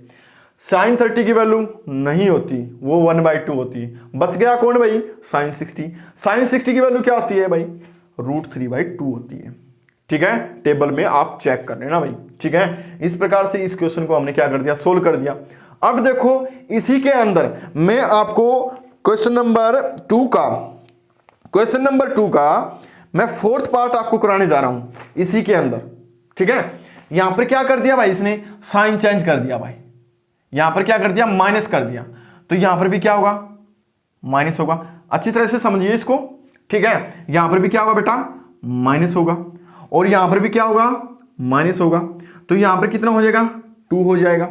sin 30 की वैल्यू नहीं होती, वो 1/2 होती है। बच गया कौन भाई, sin 60। sin 60 की वैल्यू क्या होती है भाई, √3/2 होती है, ठीक है। टेबल में आप चेक कर लेना भाई, ठीक है। इस प्रकार से इस क्वेश्चन को हमने क्या कर दिया, सोल्व कर दिया। अब देखो इसी के अंदर मैं आपको क्वेश्चन नंबर 2 का मैं 4th पार्ट आपको कराने जा रहा हूं इसी के अंदर, ठीक है। यहां पर क्या कर दिया भाई, इसने साइन चेंज कर दिया भाई, यहां पर क्या कर दिया, माइनस कर दिया, तो यहां पर भी क्या होगा, माइनस होगा। अच्छी तरह से समझिए इसको, ठीक है। यहां पर भी क्या होगा बेटा, माइनस होगा, और यहां पर भी क्या होगा, माइनस होगा। तो यहां पर कितना हो जाएगा, 2 हो जाएगा,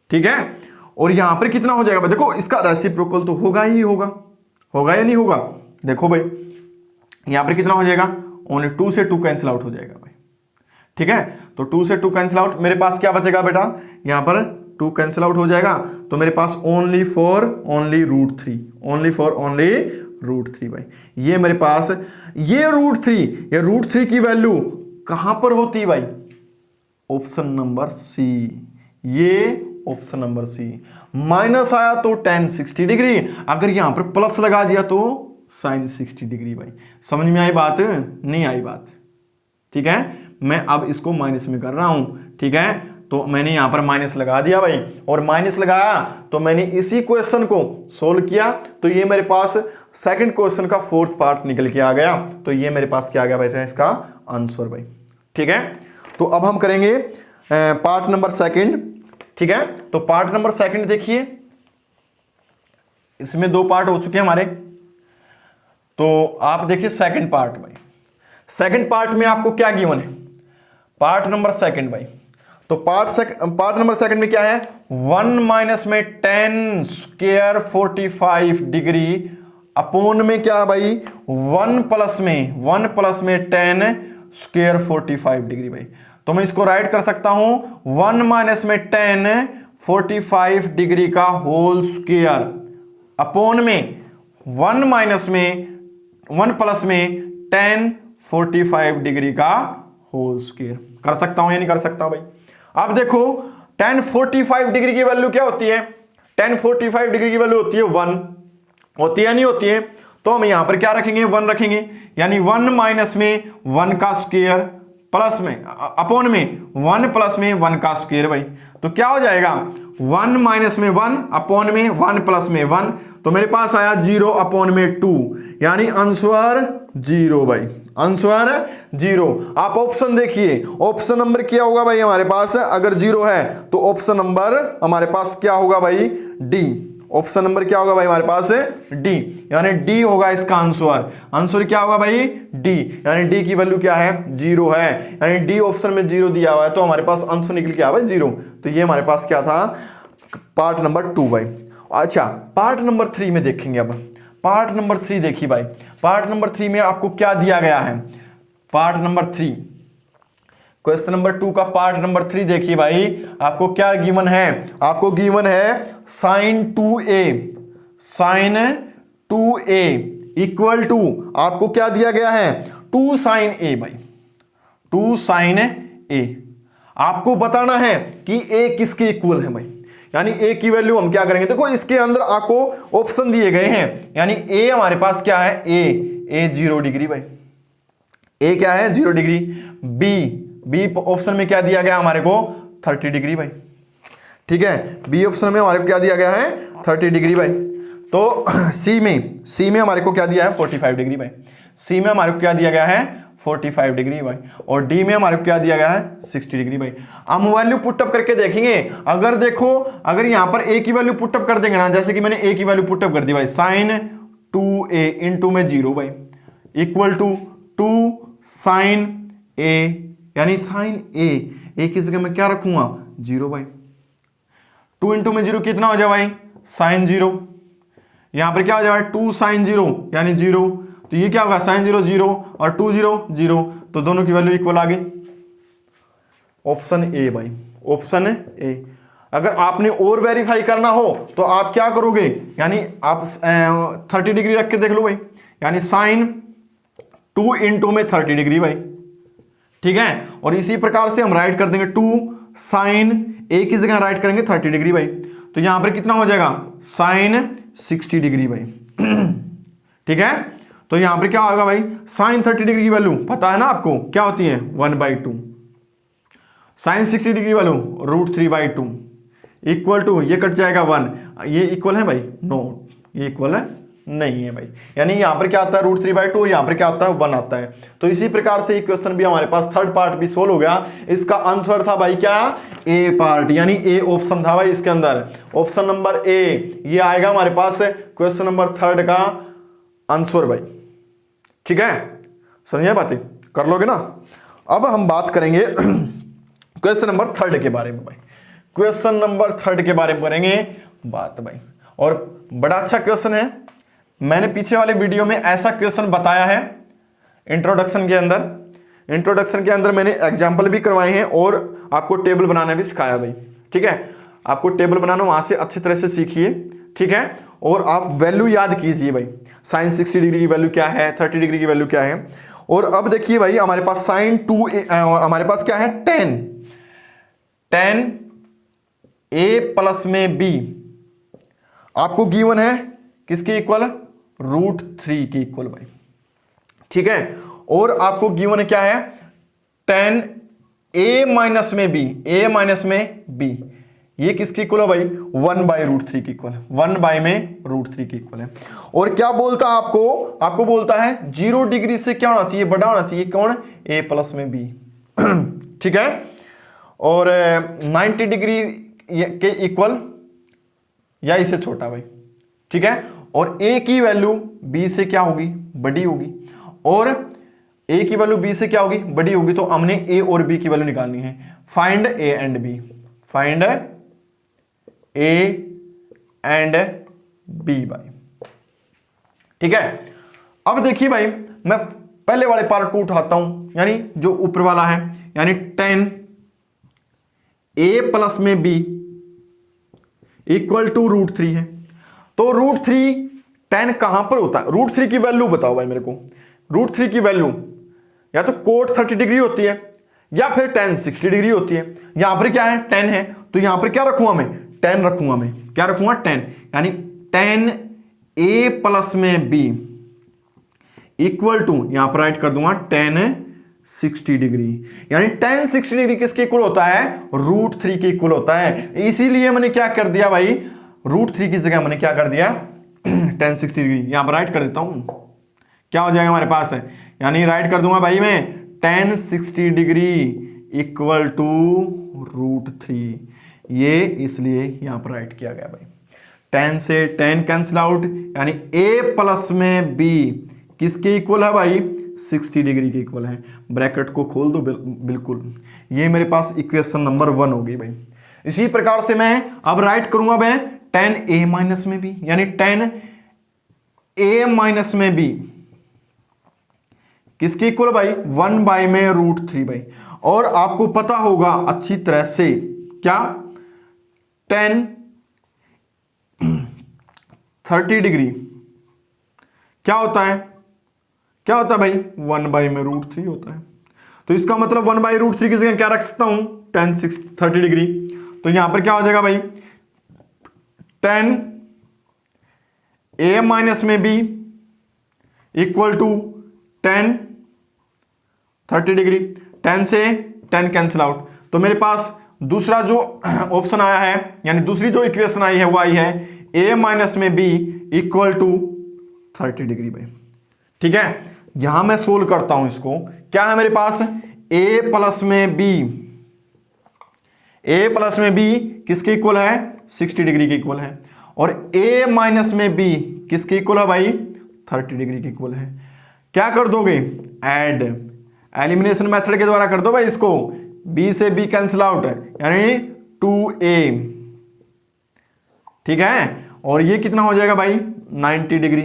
ठीक है। और यहां पर कितना हो जाएगा, देखो इसका रेसिप्रोकल तो होगा ही होगा, होगा या नहीं होगा। देखो भाई यहां पर कितना हो जाएगा, ओनली 2 से 2 कैंसिल आउट हो जाएगा भाई, ठीक है। तो 2 से 2 कैंसिल आउट, मेरे पास क्या बचेगा बेटा, यहां पर 2 कैंसिल आउट हो जाएगा, तो मेरे पास only for only √3, only for only √3 भाई। ये मेरे पास ये √3 की वैल्यू कहां पर होती है भाई, ऑप्शन नंबर सी, ये ऑप्शन नंबर सी। माइनस आया तो tan 60 डिग्री, अगर यहां पर प्लस लगा दिया तो sin 60 डिग्री भाई। समझ में आई बात, नहीं आई बात, ठीक है। मैं अब इसको माइनस में कर रहा हूं, ठीक है। तो मैंने यहां पर माइनस लगा दिया भाई, और माइनस लगाया तो मैंने इसी क्वेश्चन को सोल्व किया, तो ये मेरे पास सेकंड क्वेश्चन का 4th पार्ट निकल के आ गया। तो ये मेरे पास क्या आ गया भाई, इसका आंसर भाई, ठीक है। तो अब हम करेंगे पार्ट नंबर 2, ठीक है। तो पार्ट नंबर 2 देखिए, इसमें 2 पार्ट हो चुके हैं हमारे। तो आप देखिए सेकंड पार्ट भाई, सेकंड पार्ट में आपको क्या गिवन है, पार्ट नंबर 2 भाई। तो पार्ट नंबर 2 में क्या है, 1 माइनस में tan स्क्वायर 45 डिग्री अपोन में क्या भाई, 1 प्लस में tan स्क्वायर 45 डिग्री भाई। तो मैं इसको राइट कर सकता हूं 1 माइनस में tan 45 डिग्री का होल स्क्वायर अपोन में 1 प्लस में tan 45 डिग्री का होल स्क्वायर। कर सकता हूं या नहीं कर सकता भाई। अब देखो tan 45 डिग्री की वैल्यू क्या होती है, tan 45 डिग्री की वैल्यू होती है 1, होती है नहीं होती है। तो हम यहां पर क्या रखेंगे, 1 रखेंगे, यानी 1 माइनस में 1 का स्क्वायर प्लस में अपोन में 1 प्लस में 1 का स्क्वायर भाई। तो क्या हो जाएगा, 1 माइनस में 1 अपोन में 1 प्लस में 1, तो मेरे पास आया 0 अपोन में 2, यानी आंसर 0 भाई, आंसर 0। आप ऑप्शन देखिए, ऑप्शन नंबर क्या होगा भाई हमारे पास, अगर 0 है तो ऑप्शन नंबर हमारे पास क्या होगा भाई, डी। ऑप्शन नंबर क्या होगा भाई हमारे पास, डी, यानी डी होगा इसका आंसर। आंसर क्या होगा भाई, डी, यानी डी की वैल्यू क्या है, 0 है, यानी डी ऑप्शन में 0 दिया हुआ है, तो हमारे पास आंसर निकल के आया भाई 0। तो ये हमारे पास क्या था, पार्ट नंबर 2 भाई। अच्छा, पार्ट नंबर 3 में देखेंगे। अब पार्ट नंबर 3 देखिए भाई, पार्ट नंबर 3 में आपको क्या दिया गया है। पार्ट नंबर 3, क्वेश्चन नंबर 2 का पार्ट नंबर 3 देखिए भाई, आपको क्या गिवन है। आपको गिवन है sign 2a, sign 2a equal to, आपको क्या दिया गया है 2 साइन a भाई, 2 साइन a। आपको बताना है कि a किसके इक्वल है भाई, यानी a की वैल्यू हम क्या करेंगे। देखो इसके अंदर आपको ऑप्शन दिए गए हैं, यानी a हमारे पास क्या है, a 0 डिग्री भाई, a क्या है 0 डिग्री। b ऑप्शन में क्या दिया गया हमारे को 30 डिग्री भाई, ठीक है। b ऑप्शन में हमारे को क्या दिया गया है 30 डिग्री भाई। तो c में हमारे को क्या दिया है 45 डिग्री भाई, c में हमारे को क्या दिया गया है 45 डिग्री भाई, और d में हमारे को क्या दिया गया है 60 डिग्री भाई। हम वैल्यू पुटअप करके देखेंगे। अगर देखो, अगर यहां पर a की वैल्यू पुटअप कर देंगे ना, जैसे कि मैंने a की वैल्यू पुटअप कर दी भाई, साइन 2a इंटू में 0 भाई इक्वल टू 2 साइन a, यानी साइन a की जगह मैं क्या रखूंगा 0 भाई। 2 इंटू में 0 कितना हो जाए भाई साइन 0, यहां पर क्या हो जाएगा 2 साइन 0 यानी 0, तो ये क्या होगा साइन 0 0 और 2 0 0, तो दोनों की वैल्यू इक्वल आ गई। ऑप्शन ए भाई, ऑप्शन ए। अगर आपने और वेरीफाई करना हो तो आप क्या करोगे, यानी आप 30 डिग्री रख के देख लो भाई, यानी साइन 2 इंटू में 30 डिग्री भाई, ठीक है। और इसी प्रकार से हम राइट कर देंगे 2 साइन ए की जगह राइट करेंगे 30 डिग्री भाई, तो यहां पर कितना हो जाएगा साइन 60 डिग्री भाई, ठीक है। तो यहां पर क्या होगा भाई साइन 30 डिग्री की वैल्यू पता है ना आपको क्या होती है 1/2, sine 60 degree value √3/2 equal to, ये कट जाएगा 1, ये इक्वल है भाई नो, ये इक्वल है नहीं है भाई, यानी यहां पर क्या आता है √3/2, यहां पर क्या आता है 1 आता है। तो इसी प्रकार से ये क्वेश्चन भी हमारे पास थर्ड पार्ट भी सोल्व हो गया। इसका आंसर था भाई क्या ए पार्ट, यानी ए ऑप्शन था भाई इसके अंदर, ऑप्शन नंबर ए ये आएगा हमारे पास क्वेश्चन नंबर 3 का आंसर भाई, ठीक है। समझिए बातें कर लोगे ना। अब हम बात करेंगे क्वेश्चन नंबर 3 के बारे में भाई, क्वेश्चन नंबर 3 के बारे में करेंगे बात भाई, और बड़ा अच्छा क्वेश्चन है। मैंने पीछे वाले वीडियो में ऐसा क्वेश्चन बताया है इंट्रोडक्शन के अंदर, इंट्रोडक्शन के अंदर मैंने एग्जाम्पल भी करवाए हैं और आपको टेबल बनाना भी सिखाया भाई, ठीक है। आपको टेबल बनाना वहां से अच्छी तरह से सीखिए, ठीक है। और आप वैल्यू याद कीजिए भाई, साइन 60 डिग्री की वैल्यू क्या है, 30 डिग्री की वैल्यू क्या है। और अब देखिए भाई हमारे पास साइन 2 हमारे पास क्या है 10 a प्लस में b आपको गिवन है किसके इक्वल √3 के इक्वल भाई, ठीक है। और आपको गिवन है क्या है 10 a माइनस में b, ये किसके इक्वल है भाई 1/√3 के इक्वल, 1 में √3 के इक्वल है। और क्या बोलता है आपको बोलता है 0 डिग्री से क्या होना चाहिए बड़ा होना चाहिए, कौन a प्लस में b, ठीक है। और 90 डिग्री के इक्वल या इससे छोटा भाई, ठीक है। और a की वैल्यू b से क्या होगी बड़ी होगी, और a की वैल्यू b से क्या होगी बड़ी होगी, तो हमने a और b की वैल्यू निकालनी है। Find a and b, find a and b भाई, ठीक है। अब देखिए भाई मैं पहले वाले पार्ट को उठाता हूं, यानी जो ऊपर वाला है, यानी 10 a प्लस में b इक्वल टू √3 है। तो √3 10 कहां पर होता है, √3 की वैल्यू बताओ भाई मेरे को। √3 की वैल्यू या तो कोट 30 डिग्री होती है या फिर tan 60 डिग्री होती है। यहां पर क्या है 10 है, तो यहां पर क्या रखूंगा मैं 10 रखूंगा, मैं क्या रखूंगा 10, यानी 10 a प्लस में b इक्वल टू, यहां पर राइट कर दूंगा tan 60 डिग्री, यानी tan 60 डिग्री किसके इक्वल होता है √3 के इक्वल होता है। इसीलिए मैंने क्या कर दिया भाई √3 की जगह मैंने क्या कर दिया tan 60 डिग्री, यहां पर राइट कर देता हूं, क्या हो जाएगा हमारे पास है, यानी राइट कर दूंगा भाई मैं tan 60 डिग्री इक्वल टू √3, ये इसलिए यहां पर राइट किया गया भाई। tan से tan कैंसिल आउट, यानी a प्लस में b किसके इक्वल है भाई 60 डिग्री के इक्वल है। ब्रैकेट को खोल दो बिल्कुल, ये मेरे पास इक्वेशन नंबर 1 होगी भाई। इसी प्रकार से मैं अब राइट करूंगा मैं tan a माइनस में b, यानी tan a माइनस में b किसके इक्वल भाई 1 बाई में √3 भाई। और आपको पता होगा अच्छी तरह से क्या tan 30 डिग्री क्या होता है, क्या होता है भाई 1 बाई में √3 होता है। तो इसका मतलब 1 बाई √3 की जगह क्या रख सकता हूं tan 30 डिग्री। तो यहां पर क्या हो जाएगा भाई tan a माइनस में b equal to tan 30 degree. tan से tan कैंसिल आउट, तो मेरे पास दूसरा जो ऑप्शन आया है यानी दूसरी जो इक्वेशन आई है वो आई है a माइनस में b इक्वल टू 30 डिग्री भाई। ठीक है, यहां मैं सोल्व करता हूं इसको, क्या है मेरे पास a प्लस में b किसके इक्वल है 60 डिग्री के इक्वल है, और a माइनस में b किसके इक्वल है भाई 30 डिग्री के इक्वल है। क्या कर दोगे ऐड, एलिमिनेशन मेथड के द्वारा कर दो भाई इसको, b से b कैंसिल आउट यानी 2a। ठीक है, और ये कितना हो जाएगा भाई 90 डिग्री,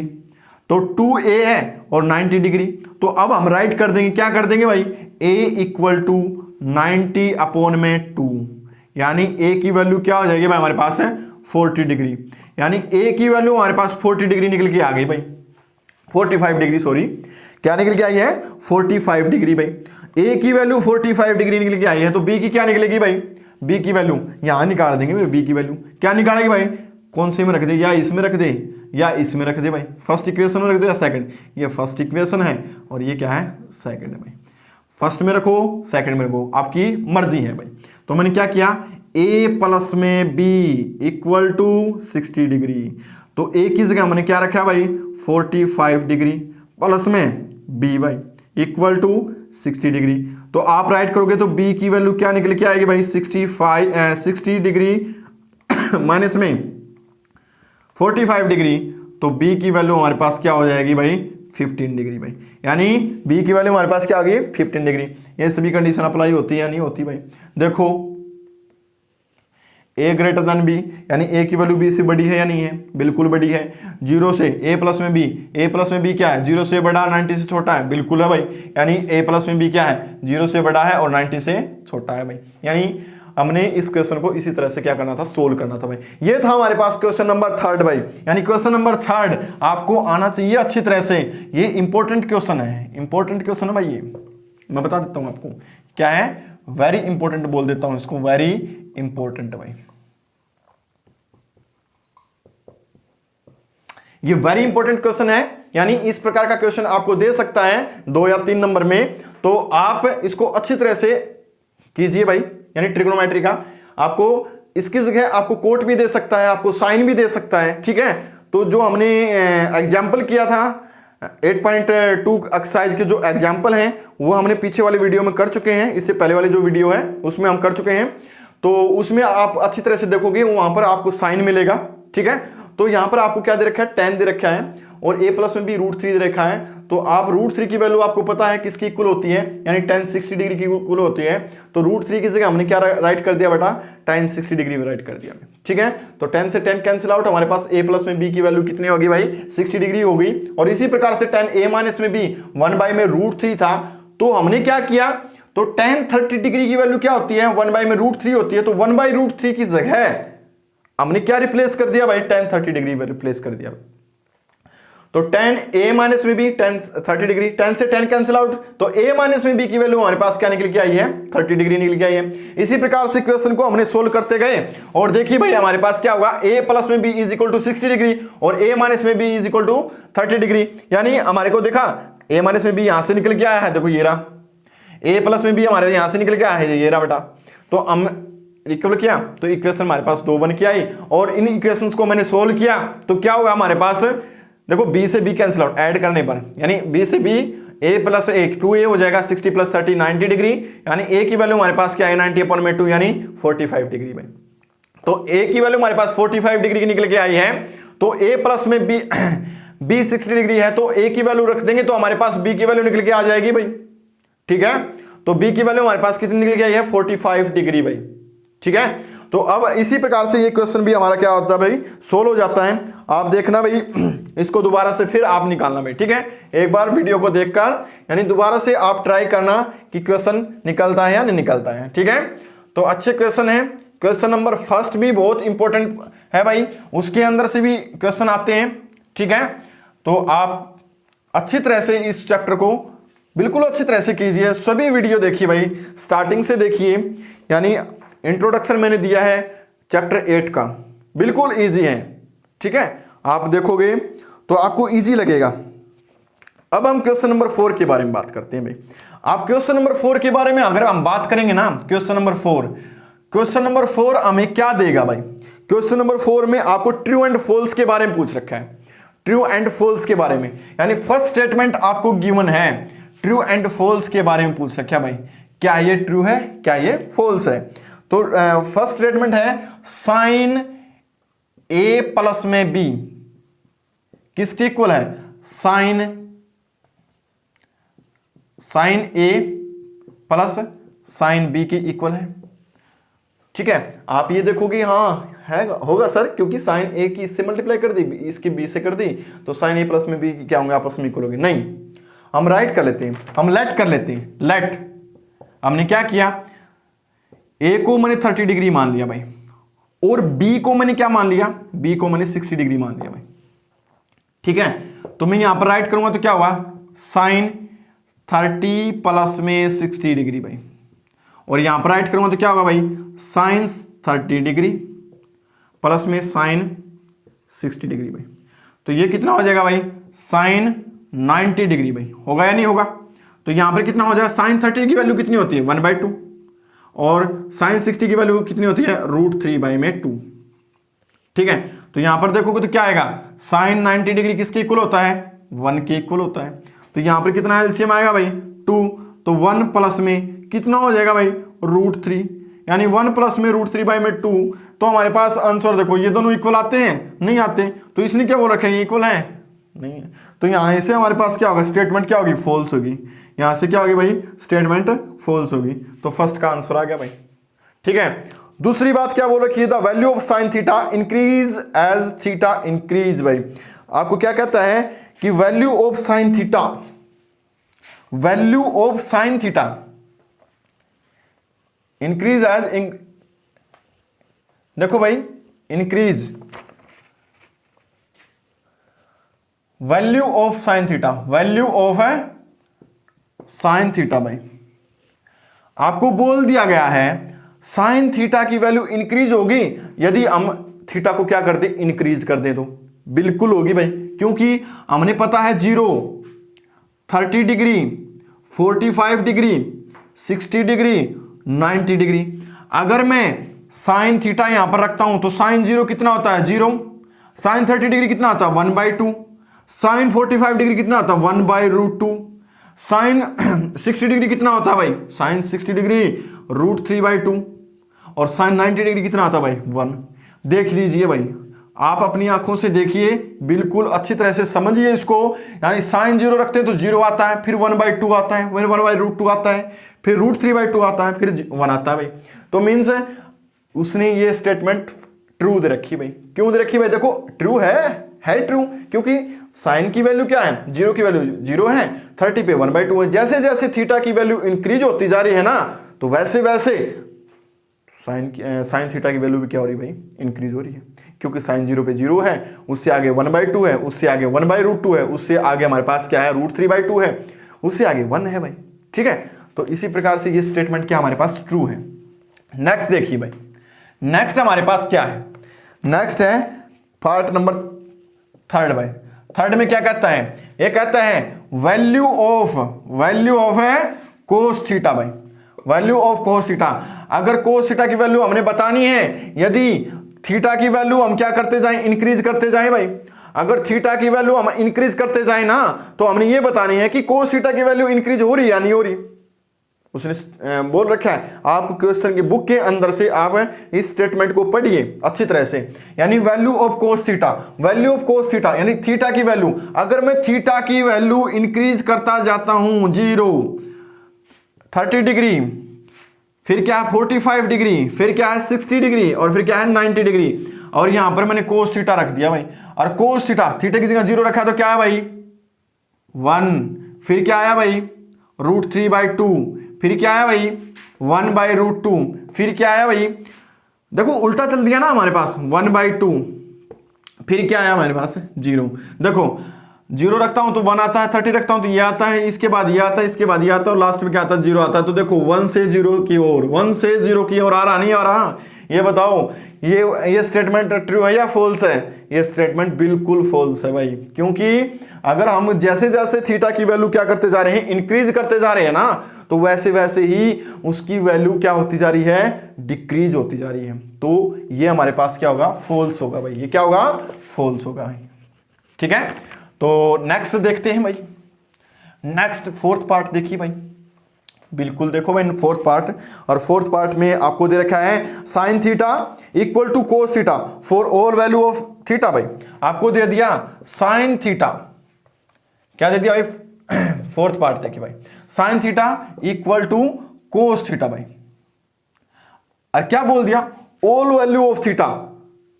तो 2a है और 90 डिग्री। तो अब हम राइट कर देंगे, क्या कर देंगे भाई a इक्वल टू 90 अपॉन में 2, यानी a की वैल्यू क्या हो जाएगी भाई हमारे पास है 40 डिग्री, यानी a की वैल्यू हमारे पास 40 डिग्री निकल के आ गई भाई, 45 डिग्री सॉरी, क्या निकल के आई है 45 डिग्री भाई। a की वैल्यू 45 डिग्री निकल के आई है, तो b की क्या निकलेगी भाई, b की वैल्यू यहां निकाल देंगे भाई, b की वैल्यू क्या निकालेंगे भाई, कौन से में रख दे, या इसमें रख दे या इसमें रख दे भाई, फर्स्ट इक्वेशन में रख दे या सेकंड, ये फर्स्ट इक्वेशन है और ये क्या है सेकंड है भाई, फर्स्ट में रखो सेकंड में रखो आपकी मर्जी है भाई। तो मैंने क्या किया a प्लस में b इक्वल टू 60 डिग्री, तो a की जगह मैंने क्या रखा भाई 45 डिग्री प्लस में b भाई इक्वल टू 60 डिग्री। तो आप राइट करोगे तो b की वैल्यू क्या निकल के आएगी भाई 60 डिग्री माइनस में 45 डिग्री, तो b की वैल्यू हमारे पास क्या हो जाएगी भाई 15 डिग्री भाई, यानी b की वैल्यू हमारे पास क्या आ गई 15 डिग्री। ये सभी कंडीशन अप्लाई होती है या नहीं होती भाई, देखो a ग्रेटर देन b, यानी a की वैल्यू b से बड़ी है या नहीं है, बिल्कुल बड़ी है। 0 से a प्लस में b क्या है 0 से बड़ा 90 से छोटा है, बिल्कुल है भाई, यानी a प्लस में b क्या है 0 से बड़ा है और 90 से छोटा है भाई। यानी हमने इस क्वेश्चन को इसी तरह से क्या करना था सोल्व करना था भाई। ये था हमारे पास क्वेश्चन नंबर 3 भाई, यानी क्वेश्चन नंबर 3 आपको आना चाहिए अच्छी तरह से। ये इंपॉर्टेंट क्वेश्चन है, इंपॉर्टेंट क्वेश्चन है भाई, ये मैं बता देता हूं आपको क्या है, वेरी इंपॉर्टेंट बोल देता हूं इसको, वेरी इंपॉर्टेंट भाई, ये वेरी इंपॉर्टेंट क्वेश्चन है। यानी इस प्रकार का क्वेश्चन आपको दे सकता है 2 या 3 नंबर में, तो आप इसको अच्छी तरह से कीजिए भाई, यानी ट्रिग्नोमेट्री का आपको इसकी जगह आपको कोट भी दे सकता है, आपको साइन भी दे सकता है। ठीक है, तो जो हमने एग्जाम्पल किया था 8.2 एक्सरसाइज के जो एग्जाम्पल हैं वो हमने पीछे वाले वीडियो में कर चुके हैं, इससे पहले वाली जो वीडियो है उसमें हम कर चुके हैं, तो उसमें आप अच्छी तरह से देखोगे वहां पर आपको साइन मिलेगा। ठीक है, तो यहां पर आपको क्या दे रखा है tan दे रखा है और a प्लस में भी √3 दे रखा है, तो आप √3 की वैल्यू आपको पता है किसकी इक्वल होती है, यानी tan 60 डिग्री की इक्वल होती है, तो √3 की जगह हमने क्या राइट कर दिया बेटा tan 60 डिग्री में राइट कर दिया। ठीक है, तो tan से tan कैंसिल आउट, हमारे पास a प्लस में b की वैल्यू कितनी होगी भाई 60 डिग्री हो गई। और इसी प्रकार से tan a माइनस में b 1 बाई में √3 था, तो हमने क्या किया, तो tan 30 डिग्री की वैल्यू क्या होती है 1 बाई में √3 होती है, तो 1 बाई √3 की जगह हमने क्या रिप्लेस कर दिया भाई tan 30 डिग्री में रिप्लेस कर दिया। तो tan a माइनस में भी tan 30 डिग्री, tan से tan कैंसिल आउट, तो a माइनस में b की वैल्यू हमारे पास क्या निकल के आई है 30 डिग्री निकल के आई है। इसी प्रकार से क्वेश्चन को हमने सोल्व करते गए और देखिए भाई हमारे पास क्या होगा a प्लस में b is equal to 60 degree और a माइनस में b is equal to 30 degree, यानी हमारे को देखा a माइनस में b यहां से निकल के आया है, देखो ये रहा a प्लस में b हमारे यहां से निकल के आया है, ये रहा बेटा, तो हम इक्वल किया तो इक्वेशन हमारे पास 2 बन के आई और इन इक्वेशंस को मैंने सोल्व किया तो क्या होगा हमारे पास, देखो b से b कैंसिल आउट ऐड करने पर, यानी b से b a प्लस 1 2a हो जाएगा 60 प्लस 30 90 डिग्री, यानी a की वैल्यू हमारे पास क्या है 90 अपॉन में 2 यानी 45 डिग्री में। तो a की वैल्यू हमारे पास 45 डिग्री की निकल के आई है, तो a प्लस में b 60 डिग्री है, तो a की वैल्यू रख देंगे तो हमारे पास b की वैल्यू निकल के आ जाएगी भाई। ठीक है, तो b की वैल्यू हमारे पास कितनी निकल के आई है 45 डिग्री भाई। ठीक है, तो अब इसी प्रकार से ये क्वेश्चन भी हमारा क्या होता है भाई, सोल्व हो जाता है। आप देखना भाई, इसको दोबारा से फिर आप निकालना भाई, ठीक है। एक बार वीडियो को देखकर यानी दोबारा से आप ट्राई करना कि क्वेश्चन निकलता है या नहीं निकलता है, ठीक है। तो अच्छे क्वेश्चन है। क्वेश्चन नंबर फर्स्ट भी बहुत इंपॉर्टेंट है भाई, उसके अंदर से भी क्वेश्चन आते हैं, ठीक है। तो आप अच्छी तरह से इस चैप्टर को बिल्कुल अच्छी तरह से कीजिए, सभी वीडियो देखिए भाई, स्टार्टिंग से देखिए। यानी इंट्रोडक्शन मैंने दिया है चैप्टर 8 का, बिल्कुल इजी है, ठीक है। आप देखोगे तो आपको इजी लगेगा। अब हम क्वेश्चन नंबर 4 के बारे में बात करते हैं भाई। आप क्वेश्चन नंबर 4 के बारे में अगर हम बात करेंगे ना, क्वेश्चन नंबर 4 हमें क्या देगा भाई। क्वेश्चन नंबर 4 में आपको ट्रू एंड फॉल्स के बारे में पूछ रखा है, ट्रू एंड फॉल्स के बारे में। यानी फर्स्ट स्टेटमेंट आपको गिवन है, ट्रू एंड फॉल्स के बारे में पूछ रखा है भाई, क्या ये ट्रू है, क्या ये फॉल्स है। तो फर्स्ट स्टेटमेंट है साइन ए प्लस में बी किसके इक्वल है, साइन ए प्लस साइन बी के इक्वल है, ठीक है। आप ये देखोगे हाँ है होगा सर, क्योंकि साइन ए की इससे मल्टीप्लाई कर दी, इसकी बी से कर दी, तो साइन ए प्लस में बी क्या होंगे, आपस में इक्वल होंगे। नहीं, हम राइट कर लेते हैं, हम लेट कर लेते हैं। लेट हमने क्या किया, ए को मैंने 30 डिग्री मान लिया भाई, और बी को मैंने क्या मान लिया, बी को मैंने 60 डिग्री मान लिया भाई, ठीक है। तो मैं यहां पर राइट करूंगा तो क्या हुआ, साइन 30 प्लस में 60 डिग्री भाई, और यहां पर राइट करूंगा तो क्या होगा भाई, साइन 30 डिग्री प्लस में साइन 60 डिग्री भाई। तो ये कितना हो जाएगा भाई, साइन 90 डिग्री भाई, होगा या नहीं होगा। तो यहां पर कितना हो जाएगा, साइन 30 की वैल्यू कितनी होती है 1/2, और साइन 60 की वैल्यू कितनी होती है √3/2, ठीक है। तो यहां पर देखोगे तो क्या आएगा, साइन 90 डिग्री किसके इक्वल होता है, 1 के इक्वल होता है। तो यहां पर कितना एलसीएम आएगा भाई 2, तो 1 प्लस में कितना हो जाएगा भाई √3, यानी 1 प्लस में √3/2। तो हमारे पास आंसर देखो, ये दोनों इक्वल आते हैं, नहीं आते, तो इसने क्या बोल रखा है, ये इक्वल है, नहीं है। तो यहां से हमारे पास क्या होगा, स्टेटमेंट क्या होगी, फॉल्स होगी। यहां से क्या होगी भाई, स्टेटमेंट फॉल्स होगी। तो फर्स्ट का आंसर आ गया भाई, ठीक है। दूसरी बात क्या बोल रखी है, the value of sine theta increase as theta increase भाई। आपको क्या कहता है कि value of sine theta, value of sine theta increase as, देखो भाई increase value of sine theta, value of है साइन थीटा भाई। आपको बोल दिया गया है साइन थीटा की वैल्यू इंक्रीज होगी यदि हम थीटा को क्या कर दे, इंक्रीज कर दे, तो बिल्कुल होगी भाई, क्योंकि हमने पता है 0, 30 डिग्री, 45 डिग्री, 60 डिग्री, 90 डिग्री। अगर मैं साइन थीटा यहां पर रखता हूं तो साइन 0 कितना होता है 0, साइन 30 डिग्री कितना होता है 1/2, साइन 45 डिग्री कितना होता है 1/√2, साइन 60 डिग्री कितना होता है भाई, साइन 60 डिग्री √3/2, और साइन 90 डिग्री कितना आता है भाई 1। देख लीजिए भाई, आप अपनी आंखों से देखिए, बिल्कुल अच्छी तरह से समझिए इसको। यानी साइन 0 रखते हैं तो 0 आता है, फिर 1/2 आता है, फिर 1/√2 आता है, फिर √3/2 आता है, फिर 1 आता है भाई। तो मीन्स उसने ये स्टेटमेंट ट्रू दे रखी भाई। क्यों दे रखी भाई, देखो ट्रू है ट्रू, क्योंकि साइन की वैल्यू क्या है, 0 की वैल्यू 0 है, 30 पे 1/2 है। जैसे जैसे थीटा की वैल्यू इंक्रीज होती जा रही है ना, तो वैसे वैसे साइन थीटा की वैल्यू भी क्या हो रही है भाई, इंक्रीज हो रही है, क्योंकि साइन 0 पे 0 है, उससे आगे 1/2 है, उससे आगे 1/√2 है, उससे आगे हमारे पास क्या है √3/2 है, उससे आगे 1 है भाई, ठीक है। तो इसी प्रकार से ये स्टेटमेंट क्या हमारे पास ट्रू है। नेक्स्ट देखिए भाई, नेक्स्ट हमारे पास क्या है, नेक्स्ट है पार्ट नंबर 3 भाई। 3 में क्या कहता है, ये कहता है वैल्यू ऑफ है कोस थीटा भाई, वैल्यू ऑफ कोस थीटा। अगर कोस थीटा की वैल्यू हमने बतानी है, यदि थीटा की वैल्यू हम क्या करते जाएं, इंक्रीज करते जाएं भाई। अगर थीटा की वैल्यू हम इंक्रीज करते जाएं ना, तो हमने ये बतानी है कि कोस थीटा की वैल्यू इंक्रीज हो रही या नहीं हो रही। उसने बोल रखा है, आप क्वेश्चन की बुक के अंदर से आप इस स्टेटमेंट को पढ़िए अच्छी तरह से। यानी value of cos theta, value of cos theta यानी थीटा की वैल्यू। अगर मैं थीटा की वैल्यू इंक्रीज करता जाता हूं 0, 30 डिग्री, फिर क्या है 45 डिग्री, फिर क्या है 60 डिग्री, और फिर क्या है 90 डिग्री। और यहां पर मैंने कोस थीटा रख दिया भाई, और कोस थीटा थीटा की जगह 0 रखा है तो क्या है भाई 1। फिर क्या आया भाई √3/2। फिर क्या आया भाई 1/√2। फिर क्या आया भाई, देखो उल्टा चल दिया ना हमारे पास 1/2। फिर क्या आया हमारे पास 0। देखो 0 रखता हूं तो 1 आता है, 30 रखता हूं तो ये आता है, इसके बाद ये आता है, इसके बाद ये आता है, और लास्ट में क्या आता है 0 आता है। तो देखो 1 से 0 की ओर, 1 से 0 की ओर आ रहा नहीं आ रहा, ये बताओ ये स्टेटमेंट ट्रू है या फॉल्स है? ये स्टेटमेंट बिल्कुल फॉल्स है भाई, क्योंकि अगर हम जैसे जैसे थीटा की वैल्यू क्या करते जा रहे हैं, इंक्रीज करते जा रहे हैं ना, तो वैसे वैसे ही उसकी वैल्यू क्या होती जा रही है, डिक्रीज होती जा रही है। तो ये हमारे पास क्या होगा, फॉल्स होगा भाई। ये क्या होगा, फॉल्स होगा भाई। ठीक है, तो नेक्स्ट देखते हैं भाई। नेक्स्ट फोर्थ पार्ट देखिए भाई, बिल्कुल देखो भाई फोर्थ पार्ट। और फोर्थ पार्ट में आपको दे रखा है sine theta equal to cos theta for all value of theta. भाई आपको दे दिया साइन थीटा, क्या दे दिया भाई फोर्थ पार्ट देखिए भाई, sine theta equal to cos theta भाई, और क्या बोल दिया all value of theta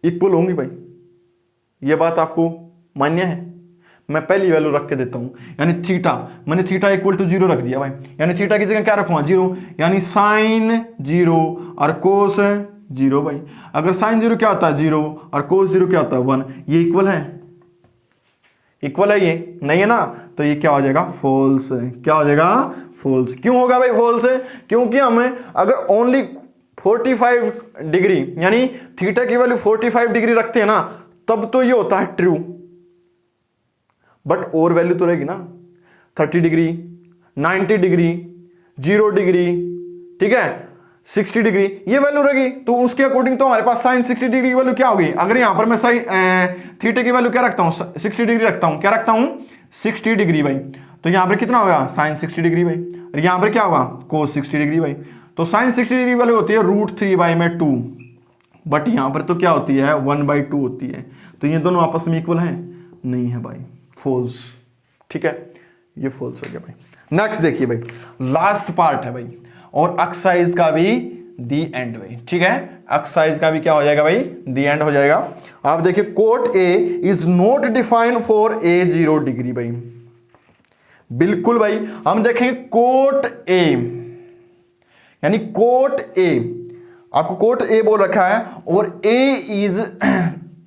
equal होंगी भाई। ये बात आपको मान्य है? मैं पहली वैल्यू रख के देता हूं, यानी थीटा, मैंने थीटा इक्वल टू 0 रख दिया भाई, यानी थीटा की जगह क्या रखूंगा 0, यानी साइन 0 और कोस 0 भाई। अगर साइन 0 क्या होता है 0 और कोस 0 क्या होता है 1, ये इक्वल है, इक्वल है, ये नहीं है ना, तो ये क्या हो जाएगा फॉल्स। क्या हो जाएगा फॉल्स। क्यों होगा भाई फॉल्स? क्योंकि हमें अगर ओनली 45 डिग्री यानी थीटा की वैल्यू 45 डिग्री रखते हैं ना, तब तो ये होता है ट्रू, बट और वैल्यू तो रहेगी ना 30 डिग्री, 90 डिग्री, 0 डिग्री, ठीक है 60 डिग्री, ये वैल्यू रहेगी। तो उसके अकॉर्डिंग तो हमारे पास साइन 60 डिग्री की वैल्यू क्या होगी? अगर यहां पर मैं साइन थीटा की वैल्यू क्या रखता हूं 60 डिग्री रखता हूं, क्या रखता हूं 60 डिग्री भाई, तो यहां पर कितना होगा साइन 60 डिग्री भाई, और यहां पर क्या होगा कोस 60 डिग्री भाई। तो साइन 60 डिग्री वैल्यू होती है √3/2, बट यहां पर तो क्या होती है 1/2 होती है। तो ये दोनों आपस में इक्वल है? नहीं है भाई, फॉल्स। ठीक है, ये फॉल्स हो गया भाई। नेक्स्ट देखिए भाई, लास्ट पार्ट है भाई, और एक्सरसाइज का भी दी एंड भाई। ठीक है, एक्सरसाइज का भी क्या हो जाएगा भाई, दी एंड हो जाएगा। आप देखिए cot A is not defined for a 0 degree भाई, बिल्कुल भाई। हम देखेंगे कोट ए, यानी कोट ए, आपको कोट ए बोल रखा है, और ए इज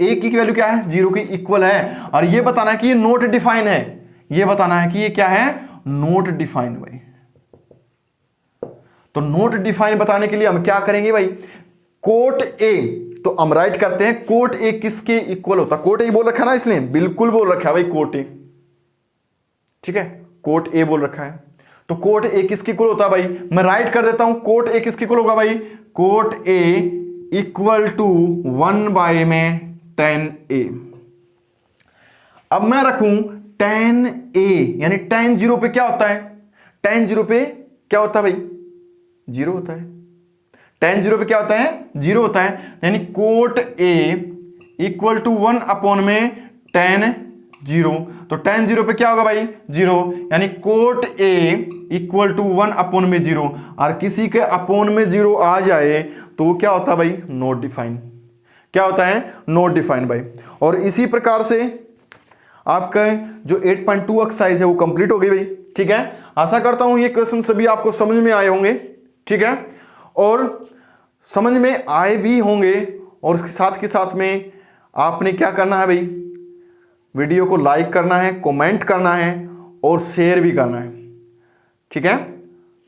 ए की वैल्यू क्या है 0 की इक्वल है, और ये बताना है कि ये नोट डिफाइन है, ये बताना है कि ये क्या है नोट डिफाइन भाई। तो नोट डिफाइन बताने के लिए हम क्या करेंगे भाई, कोट ए, तो हम राइट करते हैं कोट ए किसके इक्वल होता है, कोट ए बोल रखा है ना इसने, बिल्कुल बोल रखा है भाई कोट ए। ठीक है, कोट ए बोल रखा है, तो कोट ए किसके इक्वल होता है भाई, मैं राइट कर देता हूं कोट ए किसके इक्वल होगा भाई, cot A equal to 1/10A। अब मैं रखूं tan A, यानी tan 0 पे क्या होता है, tan 0 पे क्या होता है भाई 0 होता है, tan 0 पे क्या होता है 0 होता है, यानी coat A equal to 1/tan 0। तो tan 0 पे क्या होगा भाई 0, यानी कोट A इक्वल टू 1/0, और किसी के अपोन में 0 आ जाए तो क्या होता है भाई नॉट डिफाइन। क्या होता है नॉट डिफाइन भाई। और इसी प्रकार से आपका जो 8.2 एक्सरसाइज है वो कंप्लीट हो गई भाई। ठीक है, आशा करता हूं ये क्वेश्चन सभी आपको समझ में आए होंगे। ठीक है, और समझ में आए भी होंगे, और उसके साथ के साथ में आपने क्या करना है भाई, वीडियो को लाइक करना है, कमेंट करना है, और शेयर भी करना है। ठीक है,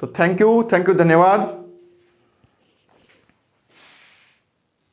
तो थैंक यू, धन्यवाद।